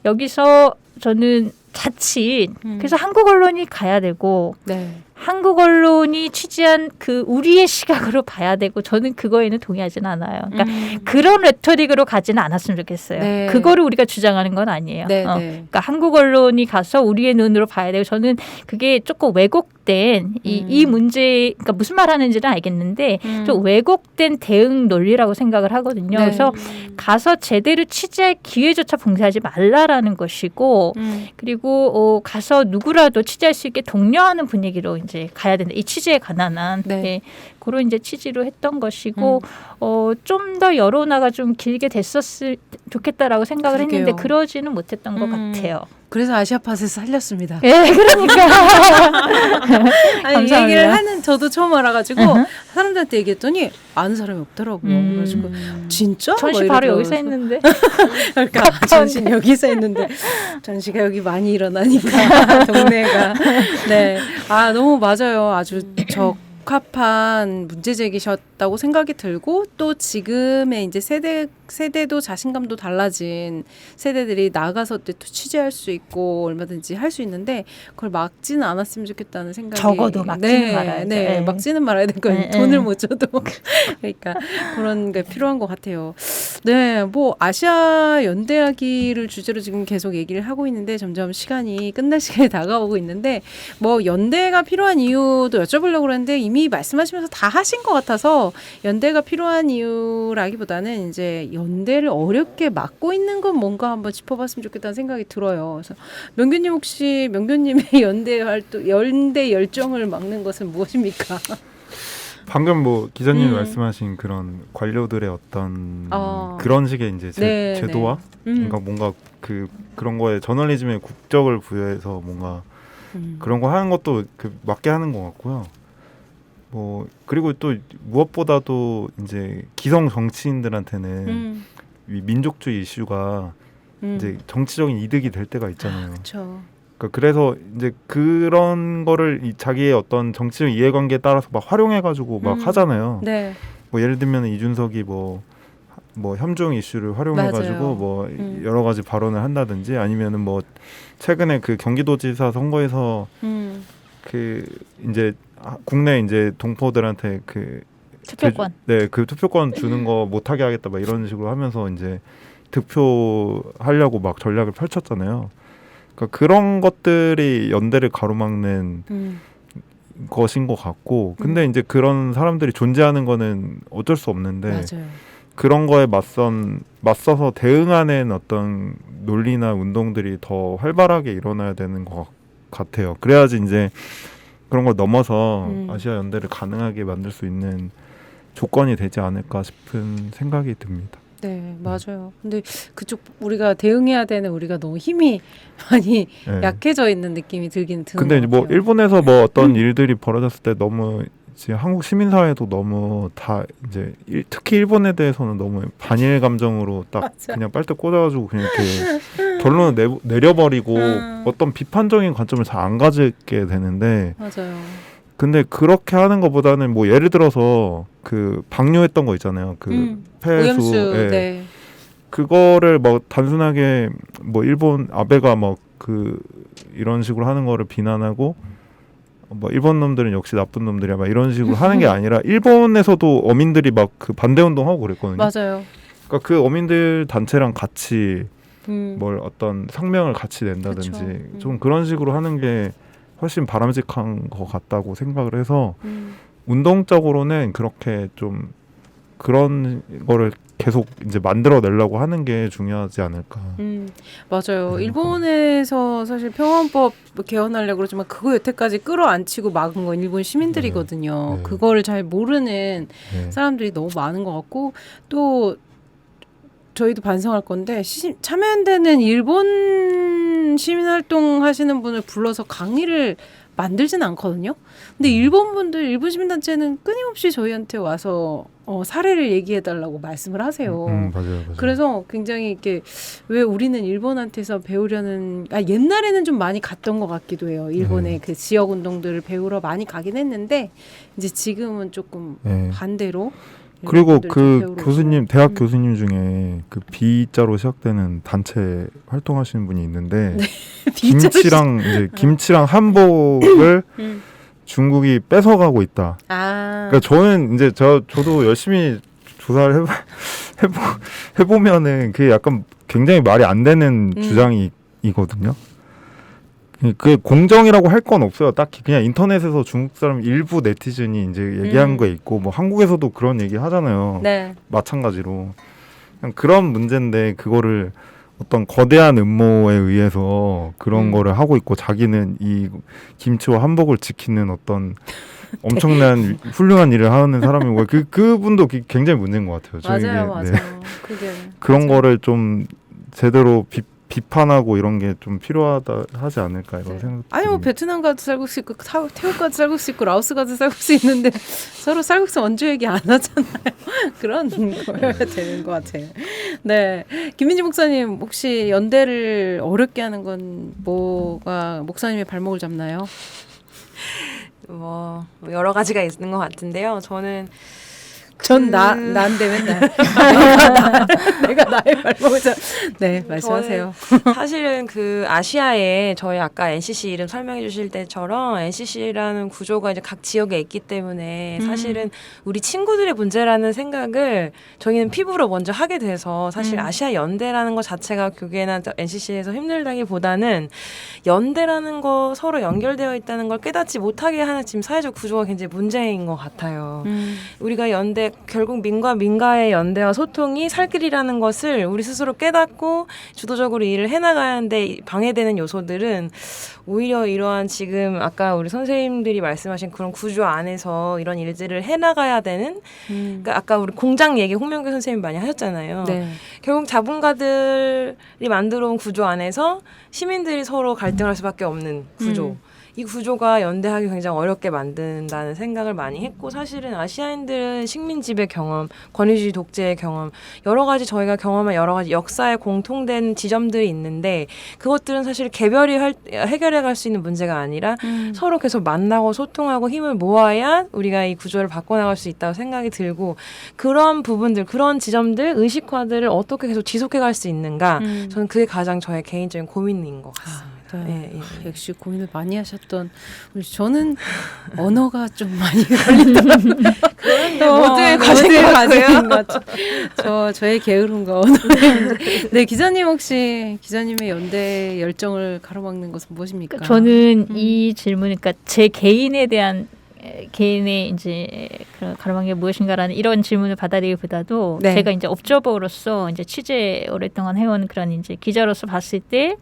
여기서 저는 자칫 그래서 한국 언론이 가야 되고 네. 한국 언론이 취재한 그 우리의 시각으로 봐야 되고 저는 그거에는 동의하지는 않아요. 그러니까 그런 레토릭으로 가지는 않았으면 좋겠어요. 네. 그거를 우리가 주장하는 건 아니에요. 네, 네. 그러니까 한국 언론이 가서 우리의 눈으로 봐야 되고 저는 그게 조금 왜곡된 이 문제 그러니까 무슨 말 하는지는 알겠는데 좀 왜곡된 대응 논리라고 생각을 하거든요. 네. 그래서 가서 제대로 취재할 기회조차 봉쇄하지 말라라는 것이고 그리고 가서 누구라도 취재할 수 있게 독려하는 분위기로 이제 가야 된다. 이 취재에 관한 네. 네. 그런 이제 취지로 했던 것이고 좀 더 여론화가 좀 길게 됐었을 좋겠다라고 생각을 그러게요. 했는데 그러지는 못했던 것 같아요. 그래서 아시아팟에서 살렸습니다. 예, 그러니까 아니, 이 감사합니다. 얘기를 하는 저도 처음 알아가지고 사람들한테 얘기했더니 아는 사람이 없더라고요. 그래가지고 진짜? 전시 뭐 바로 이러더라고요. 여기서 했는데 그러니까 전시는 여기서 했는데 전시가 여기 많이 일어나니까 동네가 네. 아 너무 맞아요. 아주 적합한 문제 제기셨다고 생각이 들고 또 지금의 이제 세대도 자신감도 달라진 세대들이 나가서 또 취재할 수 있고 얼마든지 할 수 있는데 그걸 막지는 않았으면 좋겠다는 생각이 적어도 막지는 말아야죠. 네, 네. 막지는 말아야 될 거예요. 네, 돈을 네. 못 줘도 그러니까 그런 게 필요한 것 같아요. 네, 뭐 아시아 연대하기를 주제로 지금 계속 얘기를 하고 있는데 점점 시간이 끝날 시간이 다가오고 있는데 뭐 연대가 필요한 이유도 여쭤보려고 그랬는데 이미 말씀하시면서 다 하신 것 같아서 그래서 연대가 필요한 이유라기보다는 이제 연대를 어렵게 막고 있는 건 뭔가 한번 짚어봤으면 좋겠다는 생각이 들어요. 그래서 명규님 혹시 명규님의 연대 활동, 연대 열정을 막는 것은 무엇입니까? 방금 뭐 기자님이 음. 말씀하신 그런 관료들의 어떤 어. 그런 식의 이제 네, 제도화, 네. 그러니까 뭔가 그런 거에 저널리즘의 국적을 부여해서 뭔가 그런 거 하는 것도 그 맞게 하는 것 같고요. 뭐 그리고 또 무엇보다도 이제 기성 정치인들한테는 이 민족주의 이슈가 이제 정치적인 이득이 될 때가 있잖아요. 그렇죠. 그러니까 그래서 이제 그런 거를 자기의 어떤 정치적 이해관계에 따라서 막 활용해가지고 막 하잖아요. 네. 뭐 예를 들면 이준석이 뭐 현중 이슈를 활용해가지고 맞아요. 뭐 여러 가지 발언을 한다든지 아니면은 뭐 최근에 그 경기도지사 선거에서 그 이제 국내 이제 동포들한테 그 투표권. 네, 그 투표권 주는 거 못하게 하겠다 막 이런 식으로 하면서 이제 득표하려고 막 전략을 펼쳤잖아요. 그러니까 그런 것들이 연대를 가로막는 것인 것 같고, 근데 이제 그런 사람들이 존재하는 거는 어쩔 수 없는데 맞아요. 그런 거에 맞서서 대응하는 어떤 논리나 운동들이 더 활발하게 일어나야 되는 것 같아요. 그래야지 이제 그런 걸 넘어서 아시아 연대를 가능하게 만들 수 있는 조건이 되지 않을까 싶은 생각이 듭니다. 네, 맞아요. 근데 그쪽 우리가 대응해야 되는 우리가 너무 힘이 많이 네. 약해져 있는 느낌이 들긴 드는 근데 것 뭐 같아요. 일본에서 뭐 어떤 일들이 벌어졌을 때 너무 이제 한국 시민사회도 너무 다 이제 특히 일본에 대해서는 너무 반일 감정으로 딱 맞아. 그냥 빨대 꽂아가지고 그냥 이렇게 결론을 내려버리고 어떤 비판적인 관점을 잘 안 가지게 되는데, 맞아요. 근데 그렇게 하는 것보다는 뭐 예를 들어서 그 방류했던 거 있잖아요. 그 폐수. 오염수. 예. 네. 그거를 뭐 단순하게 뭐 일본 아베가 뭐 그 이런 식으로 하는 거를 비난하고 뭐 일본 놈들은 역시 나쁜 놈들이야 막 이런 식으로 하는 게 아니라 일본에서도 어민들이 막 그 반대 운동하고 그랬거든요. 맞아요. 그러니까 그 어민들 단체랑 같이 음. 뭘 어떤 성명을 같이 낸다든지 그쵸. 좀 그런 식으로 하는 게 훨씬 바람직한 것 같다고 생각을 해서 운동적으로는 그렇게 좀 그런 거를 계속 이제 만들어내려고 하는 게 중요하지 않을까. 맞아요. 일본에서 사실 평화헌법 개헌하려고 그러지만 그거 여태까지 끌어안치고 막은 건 일본 시민들이거든요. 네. 그거를 잘 모르는 네. 사람들이 너무 많은 것 같고, 또 저희도 반성할 건데 참여연대는 일본 시민활동 하시는 분을 불러서 강의를 만들지는 않거든요. 근데 일본 시민단체는 끊임없이 저희한테 와서 사례를 얘기해달라고 말씀을 하세요. 맞아요. 그래서 굉장히 이렇게 왜 우리는 일본한테서 배우려는 옛날에는 좀 많이 갔던 것 같기도 해요. 일본의 그 지역 운동들을 배우러 많이 가긴 했는데 이제 지금은 조금 네. 반대로. 그리고 일본분들이 좀 그 배우러 교수님 오시고. 대학 교수님 중에 그 B자로 시작되는 단체 활동하시는 분이 있는데 김치랑 한복을 중국이 뺏어가고 있다. 그러니까 저는 이제 저도 열심히 조사를 해보면은 그게 약간 굉장히 말이 안 되는 주장이거든요. 그 공정이라고 할 건 없어요. 딱히 그냥 인터넷에서 중국 사람 일부 네티즌이 이제 얘기한 거 있고 뭐 한국에서도 그런 얘기 하잖아요. 네. 마찬가지로 그냥 그런 문제인데 그거를 어떤 거대한 음모에 의해서 그런 거를 하고 있고 자기는 이 김치와 한복을 지키는 어떤 엄청난 훌륭한 일을 하는 사람이고 그분도 굉장히 문제인 것 같아요. 맞아요. 네. 그게 그런 맞아요. 거를 좀 제대로 비판하고 이런 게 좀 필요하다 하지 않을까 이런 생각. 아니 뭐 베트남 가도 쌀국수 있고 태국 가도 쌀국수 있고 라오스 가도 쌀국수 있는데 서로 쌀국수 원조 얘기 안 하잖아요. 그런 거여야 되는 것 같아요. 네, 김민지 목사님 혹시 연대를 어렵게 하는 건 뭐가 목사님의 발목을 잡나요? 뭐 여러 가지가 있는 것 같은데요. 저는 전 난데 맨날 내가 나의 발목을 네, 말씀하세요. 사실은 그 아시아에 저희 아까 NCC 이름 설명해 주실 때처럼 NCC라는 구조가 이제 각 지역에 있기 때문에 사실은 우리 친구들의 문제라는 생각을 저희는 피부로 먼저 하게 돼서 사실 아시아 연대라는 것 자체가 교계나 NCC에서 힘들다기보다는 연대라는 거 서로 연결되어 있다는 걸 깨닫지 못하게 하는 지금 사회적 구조가 굉장히 문제인 것 같아요. 우리가 연대 결국 민과 민가의 연대와 소통이 살 길이라는 것을 우리 스스로 깨닫고 주도적으로 일을 해나가는데 방해되는 요소들은 오히려 이러한 지금 아까 우리 선생님들이 말씀하신 그런 구조 안에서 이런 일들을 해나가야 되는 그러니까 아까 우리 공장 얘기 홍명규 선생님 많이 하셨잖아요. 네. 결국 자본가들이 만들어온 구조 안에서 시민들이 서로 갈등할 수밖에 없는 구조. 이 구조가 연대하기 굉장히 어렵게 만든다는 생각을 많이 했고 사실은 아시아인들은 식민 지배 경험, 권위주의 독재의 경험 여러 가지 저희가 경험한 여러 가지 역사에 공통된 지점들이 있는데 그것들은 사실 개별이 해결해 갈 수 있는 문제가 아니라 서로 계속 만나고 소통하고 힘을 모아야 우리가 이 구조를 바꿔나갈 수 있다고 생각이 들고 그런 부분들, 그런 지점들, 의식화들을 어떻게 계속 지속해 갈 수 있는가 저는 그게 가장 저의 개인적인 고민인 것 같습니다. 네. 예, 예. 역시 고민을 많이 하셨던 저는 언어가 좀 많이 걸리던 모두의 과제인 것 같아요. 저의 게으름과 언어. 네, 기자님 혹시 기자님의 연대 열정을 가로막는 것은 무엇입니까? 저는 이 질문, 그러니까 제 개인에 대한 개인의 이제 그런 가로막는 게 무엇인가라는 이런 질문을 받아들이기보다도 네. 제가 이제 업저버로서 이제 취재 오랫동안 해온 그런 이제 기자로서 봤을 때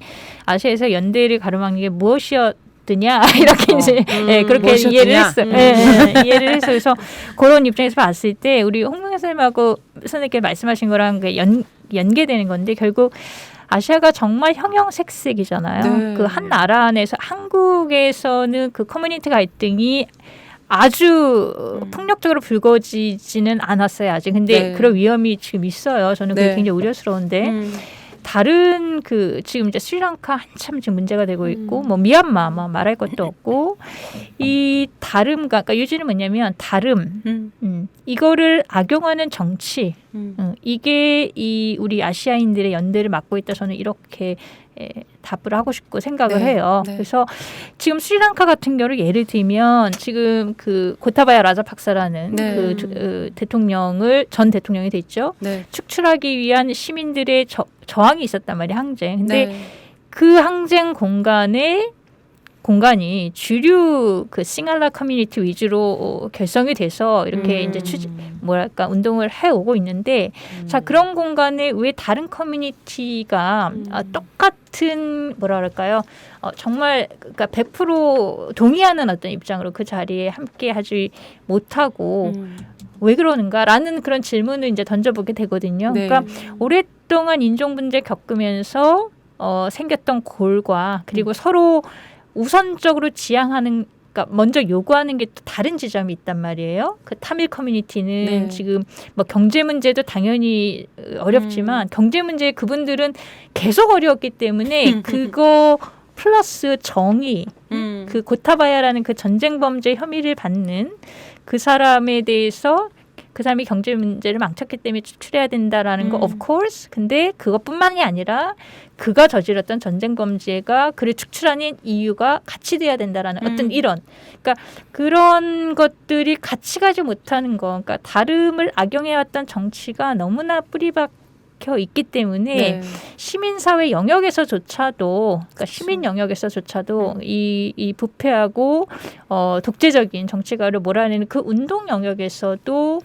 아시아에서 연대를 가로막는 게 무엇이었느냐 이렇게 이제 그렇게 무엇이었느냐? 이해를 했어요. 이해를 해서 그래서 그런 입장에서 봤을 때 우리 홍명희 선생님하고 선생님께 말씀하신 거랑 연계되는 건데 결국 아시아가 정말 형형색색이잖아요. 네. 그 한 나라 안에서 한국에서는 그 커뮤니티 갈등이 아주 폭력적으로 불거지지는 않았어요 아직. 근데 네. 그런 위험이 지금 있어요. 저는 그게 네. 굉장히 우려스러운데 다른 그 지금 이제 스리랑카 한참 지금 문제가 되고 있고 뭐 미얀마 말할 것도 없고 이 다름과 그러니까 요즘은 뭐냐면 다름 이거를 악용하는 정치 이게 이 우리 아시아인들의 연대를 막고 있다 저는 이렇게 답을 하고 싶고 생각을 네, 해요. 네. 그래서 지금 스리랑카 같은 경우를 예를 들면 지금 그 고타바야 라자팍사라는 네. 그 대통령을 전 대통령이 됐죠. 네. 축출하기 위한 시민들의 저항이 있었단 말이에요. 항쟁. 근데 네. 그 항쟁 공간이 주류 그 싱할라 커뮤니티 위주로 결성이 돼서 이렇게 이제 뭐랄까 운동을 해오고 있는데 자 그런 공간에 왜 다른 커뮤니티가 똑같은 뭐랄까요 정말 그러니까 100% 동의하는 어떤 입장으로 그 자리에 함께하지 못하고 왜 그러는가라는 그런 질문을 이제 던져보게 되거든요. 네. 그러니까 오랫동안 인종 문제 겪으면서 생겼던 골과 그리고 서로 우선적으로 지향하는 그러니까 먼저 요구하는 게 또 다른 지점이 있단 말이에요. 그 타밀 커뮤니티는 네. 지금 뭐 경제 문제도 당연히 어렵지만 경제 문제 그분들은 계속 어려웠기 때문에 그거 플러스 정의 그 고타바야라는 그 전쟁 범죄 혐의를 받는 그 사람에 대해서 그 사람이 경제 문제를 망쳤기 때문에 추출해야 된다라는 거 of course. 근데 그것뿐만이 아니라 그가 저질렀던 전쟁 범죄가 그를 축출하는 이유가 같이 돼야 된다라는 어떤 이런 그러니까 그런 것들이 같이 가지 못하는 거. 그러니까 다름을 악용해왔던 정치가 너무나 뿌리박혀 있기 때문에 네. 시민사회 영역에서조차도 그러니까 시민 영역에서조차도 이 부패하고 독재적인 정치가를 몰아내는 그 운동 영역에서도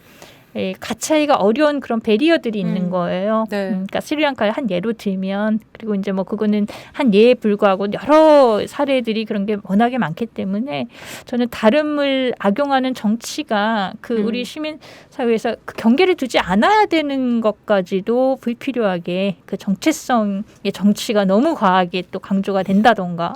가차이가 어려운 그런 배리어들이 있는 거예요. 네. 그러니까 스리랑카를 한 예로 들면 그리고 이제 뭐 그거는 한 예에 불과하고 여러 사례들이 그런 게 워낙에 많기 때문에 저는 다름을 악용하는 정치가 그 우리 시민 사회에서 그 경계를 두지 않아야 되는 것까지도 불필요하게 그 정체성의 정치가 너무 과하게 또 강조가 된다던가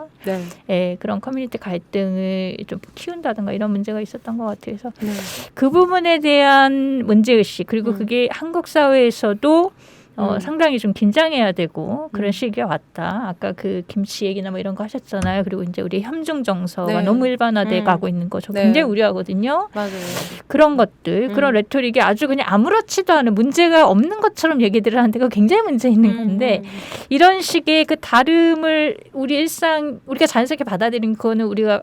네. 그런 커뮤니티 갈등을 좀 키운다던가 이런 문제가 있었던 것 같아요. 그래서 네. 그 부분에 대한 문제의식 그리고 그게 한국 사회에서도 상당히 좀 긴장해야 되고 그런 시기가 왔다. 아까 그 김치 얘기나 뭐 이런 거 하셨잖아요. 그리고 이제 우리 함중 정서가 네. 너무 일반화돼 가고 있는 거 저 네. 굉장히 우려하거든요. 맞아요. 그런 것들, 그런 레토릭이 아주 그냥 아무렇지도 않은 문제가 없는 것처럼 얘기들을 하는데 그거 굉장히 문제 있는 건데 이런 식의 그 다름을 우리 일상 우리가 자연스럽게 받아들인 그거는 우리가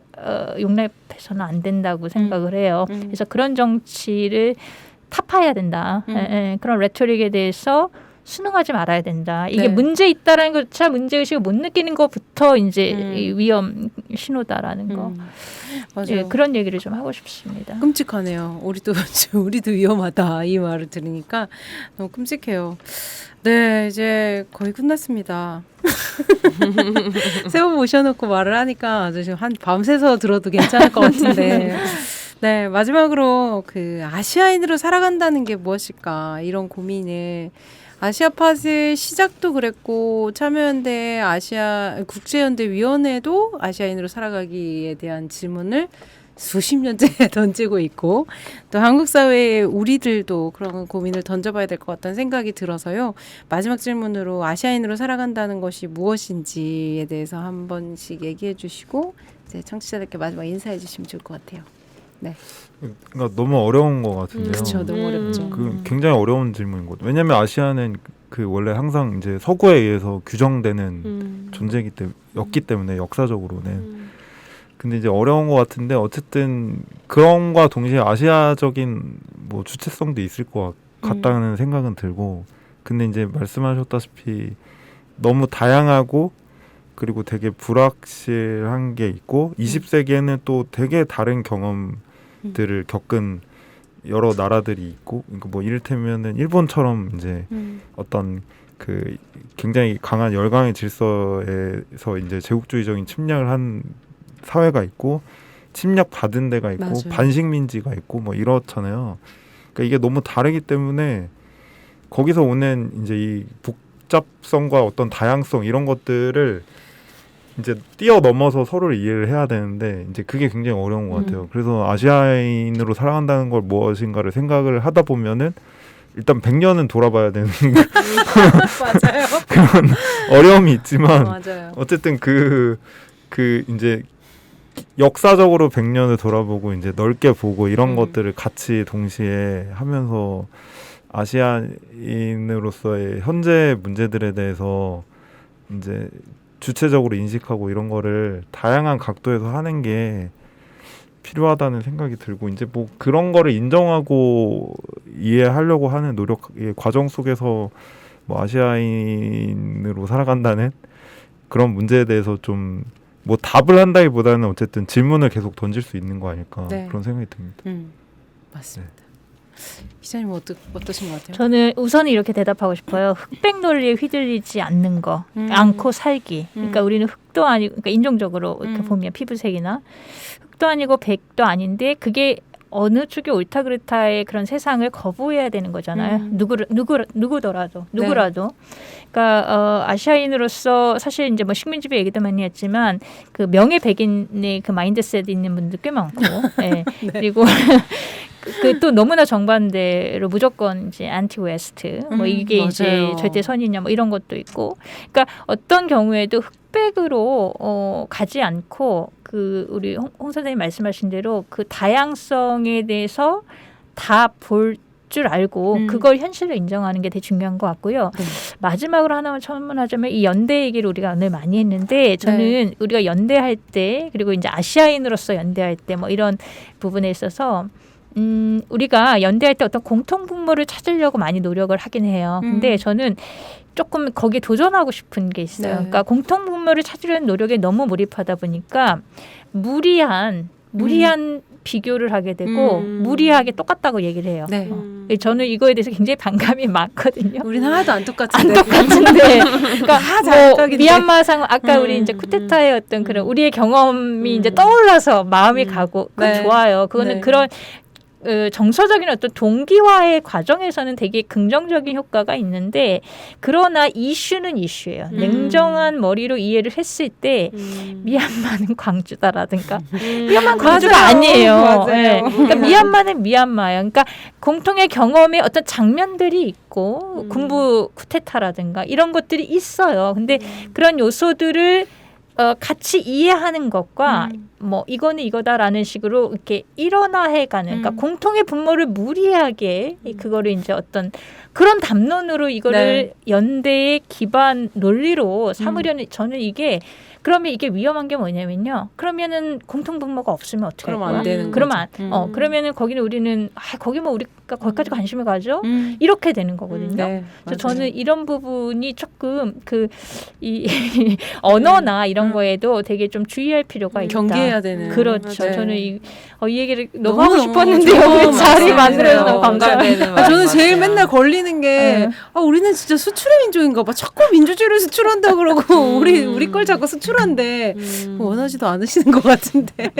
용납해서는 안 된다고 생각을 해요. 그래서 그런 정치를 타파해야 된다. 그런 레토릭에 대해서 순응하지 말아야 된다. 이게 네. 문제 있다라는 것조차 문제의식을 못 느끼는 것부터 이제 이 위험 신호다라는 거. 맞아요. 예, 그런 얘기를 좀 하고 싶습니다. 끔찍하네요. 우리도 위험하다 이 말을 들으니까 너무 끔찍해요. 네, 이제 거의 끝났습니다. 세 번 모셔놓고 말을 하니까 아주 지금 한 밤새서 들어도 괜찮을 것 같은데. 네, 마지막으로 그 아시아인으로 살아간다는 게 무엇일까 이런 고민을 아시아팟의 시작도 그랬고 참여연대 국제연대 위원회도 아시아인으로 살아가기에 대한 질문을 수십 년째 던지고 있고 또 한국 사회의 우리들도 그런 고민을 던져봐야 될 것 같다는 생각이 들어서요. 마지막 질문으로 아시아인으로 살아간다는 것이 무엇인지에 대해서 한 번씩 얘기해 주시고 이제 청취자들께 마지막 인사해 주시면 좋을 것 같아요. 네. 그러니까 너무 어려운 것 같은데요. 그렇죠. 너무 어렵죠. 그 굉장히 어려운 질문인 것 같아요. 왜냐하면 아시아는 그 원래 항상 이제 서구에 의해서 규정되는 존재였기 때문에 역사적으로는. 근데 이제 어려운 것 같은데 어쨌든 그런과 동시에 아시아적인 뭐 주체성도 있을 것 같다는 생각은 들고 근데 이제 말씀하셨다시피 너무 다양하고 그리고 되게 불확실한 게 있고 20세기에는 또 되게 다른 경험들을 겪은 여러 나라들이 있고 그러니까 뭐 이를테면은 일본처럼 이제 어떤 그 굉장히 강한 열강의 질서에서 이제 제국주의적인 침략을 한 사회가 있고 침략 받은 데가 있고 맞아요. 반식민지가 있고 뭐 이렇잖아요. 그러니까 이게 너무 다르기 때문에 거기서 오는 이제 이 복잡성과 어떤 다양성 이런 것들을 이제 뛰어넘어서 서로를 이해를 해야 되는데 이제 그게 굉장히 어려운 것 같아요. 그래서 아시아인으로 살아간다는 걸 무엇인가를 생각을 하다 보면은 일단 100년은 돌아봐야 되는 맞아요. 그런 어려움이 있지만 맞아요. 어쨌든 그 이제 역사적으로 100년을 돌아보고 이제 넓게 보고 이런 것들을 같이 동시에 하면서 아시아인으로서의 현재 문제들에 대해서 이제 주체적으로 인식하고 이런 거를 다양한 각도에서 하는 게 필요하다는 생각이 들고 이제 뭐 그런 거를 인정하고 이해하려고 하는 노력의 과정 속에서 뭐 아시아인으로 살아간다는 그런 문제에 대해서 좀 뭐 답을 한다기보다는 어쨌든 질문을 계속 던질 수 있는 거 아닐까 네. 그런 생각이 듭니다. 맞습니다. 기자님 어떠신 것 같아요? 저는 우선 이렇게 대답하고 싶어요. 흑백 논리에 휘둘리지 않는 거, 않고 살기. 그러니까 우리는 흑도 아니고, 그러니까 인종적으로 이렇게 보면 피부색이나 흑도 아니고 백도 아닌데 그게 어느 쪽이 옳다 그렇다의 그런 세상을 거부해야 되는 거잖아요. 누구더라도. 그러니까 아시아인으로서 사실 이제 뭐 식민지배 얘기도 많이 했지만 그 명예 백인의 그 마인드셋 있는 분들 꽤 많고, 예. 네. 그리고 그 또 너무나 정반대로 무조건 이제 안티 웨스트 뭐 이게 맞아요. 이제 절대 선이냐 뭐 이런 것도 있고, 그러니까 어떤 경우에도 흑백으로 가지 않고 그 우리 홍 선생님 말씀하신 대로 그 다양성에 대해서 다 볼 줄 알고 그걸 현실로 인정하는 게 되게 중요한 것 같고요. 네. 마지막으로 하나만 첨언하자면 이 연대 얘기를 우리가 오늘 많이 했는데 저는 우리가 연대할 때 그리고 이제 아시아인으로서 연대할 때 뭐 이런 부분에 있어서 우리가 연대할 때 어떤 공통 분모를 찾으려고 많이 노력을 하긴 해요. 근데 저는 조금 거기에 도전하고 싶은 게 있어요. 네. 그러니까 공통 분모를 찾으려는 노력에 너무 몰입하다 보니까 무리한 비교를 하게 되고 무리하게 똑같다고 얘기를 해요. 네. 저는 이거에 대해서 굉장히 반감이 많거든요. 우린 하나도 안 똑같은데. 그러니까 뭐 짤깍인데. 미얀마상 아까 우리 이제 쿠데타의 어떤 그런 우리의 경험이 이제 떠올라서 마음이 가고 그건 네. 좋아요. 그거는 네. 그런 정서적인 어떤 동기화의 과정에서는 되게 긍정적인 효과가 있는데 그러나 이슈는 이슈예요. 냉정한 머리로 이해를 했을 때 미얀마는 광주다라든가 미얀마는 광주가 맞아요. 아니에요. 맞아요. 네. 그러니까 미얀마는 미얀마예요. 그러니까 공통의 경험의 어떤 장면들이 있고 군부 쿠데타라든가 이런 것들이 있어요. 근데 그런 요소들을 같이 이해하는 것과 뭐 이거는 이거다라는 식으로 이렇게 일원화해가는 그러니까 공통의 분모를 무리하게 그거를 이제 어떤 그런 담론으로 이거를 연대의 기반 논리로 삼으려는 저는 이게 그러면 이게 위험한 게 뭐냐면요. 그러면은 공통 분모가 없으면 어떻게 할 그러면 거야? 안 되는 그러면 거죠. 그러면은 거기는 우리는 거기 뭐 우리가 거기까지 관심을 가져 이렇게 되는 거거든요. 네, 그래서 맞아요. 저는 이런 부분이 조금 이 언어나 이런 거에도 되게 좀 주의할 필요가 있다. 경계해야 되는. 그렇죠. 맞아요. 저는 이 얘기를 너무 너무 하고 싶었는데요. 너무 자리 맞아요. 만들어서 너무 감사해요. 저는 제일 맨날 걸리는 게 우리는 진짜 수출의 민족인가 봐. 자꾸 민주주의를 수출한다 그러고 우리 걸 자꾸 수출한데 원하지도 않으시는 것 같은데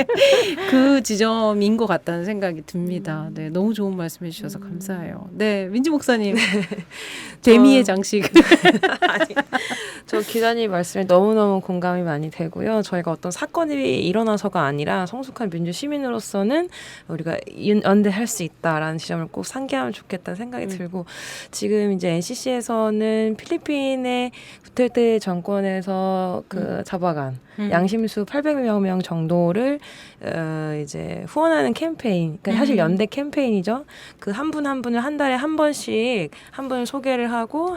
그 지점인 것 같다는 생각이 듭니다. 네, 너무 좋은 말씀해 주셔서 감사해요. 네, 민지 목사님 데미의 장식. 아니, 저 기자님 말씀에 너무너무 공감이 많이 되고요. 저희가 어떤 사건이 일어나서가 아니라 성숙한 민주 시민으로서는 우리가 연대할 수 있다라는 지점을 꼭 상기하면 좋겠다는 생각이 들고 지금 이제 NCC에서는 필리핀의 두테르테 정권에서 그 잡아간 양심수 800여 명 정도를 이제 후원하는 캠페인, 그러니까 사실 연대 캠페인이죠. 그 한 분 한 분을 한 달에 한 번씩 한 분을 소개를 하고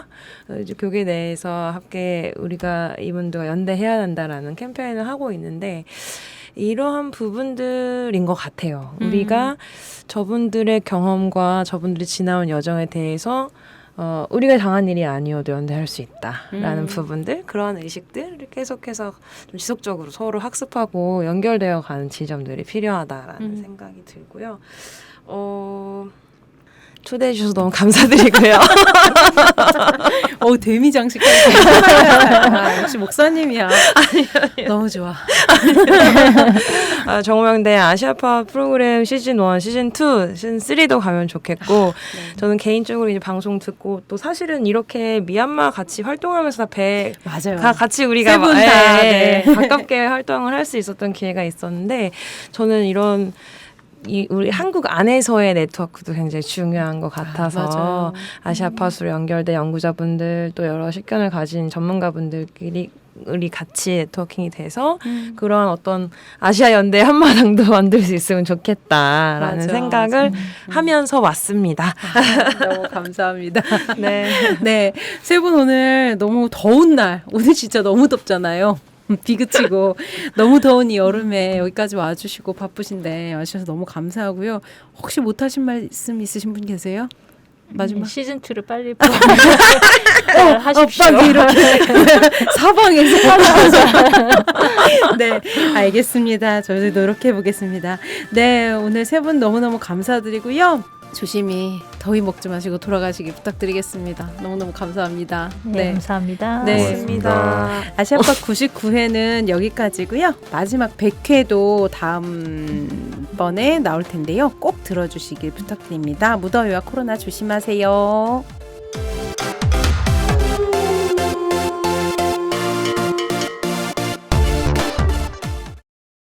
이제 교계 내에서 함께 우리가 이분들과 연대해야 한다라는 캠페인을 하고 있는데 이러한 부분들인 것 같아요. 우리가 저분들의 경험과 저분들이 지나온 여정에 대해서 우리가 당한 일이 아니어도 연대할 수 있다라는 부분들, 그러한 의식들을 계속해서 좀 지속적으로 서로 학습하고 연결되어 가는 지점들이 필요하다라는 생각이 들고요. 초대해 주셔서 너무 감사드리고요. 데미 장식까지. 역시 목사님이야. 너무 좋아. 정명대 아시아파 프로그램 시즌 1, 시즌 2, 시즌 3도 가면 좋겠고 저는 개인적으로 이제 방송 듣고 또 사실은 이렇게 미얀마 같이 활동하면서 맞아요. 같이 우리가 세 분 다, 네. 가깝게 활동을 할 수 있었던 기회가 있었는데 저는 이런 우리 한국 안에서의 네트워크도 굉장히 중요한 것 같아서 아시아파수로 연결된 연구자분들 또 여러 식견을 가진 전문가분들끼리 우리 같이 네트워킹이 돼서 그런 어떤 아시아 연대 한마당도 만들 수 있으면 좋겠다라는 생각을 하면서 왔습니다. 너무 감사합니다. 네. 네, 세 분 오늘 너무 더운 날, 오늘 진짜 너무 덥잖아요. 비 그치고 너무 더운 이 여름에 여기까지 와주시고 바쁘신데 와주셔서 너무 감사하고요. 혹시 못하신 말씀 있으신 분 계세요? 마지막 시즌 2를 빨리 하십시오. 이렇게 사방에서 네, 알겠습니다. 저희도 노력해 보겠습니다. 네, 오늘 세 분 너무너무 감사드리고요. 조심히 더위 먹지 마시고 돌아가시기 부탁드리겠습니다. 너무너무 감사합니다. 네, 감사합니다. 네. 고맙습니다. 아시아파 99회는 여기까지고요. 마지막 100회도 다음번에 나올 텐데요. 꼭 들어주시길 부탁드립니다. 무더위와 코로나 조심하세요.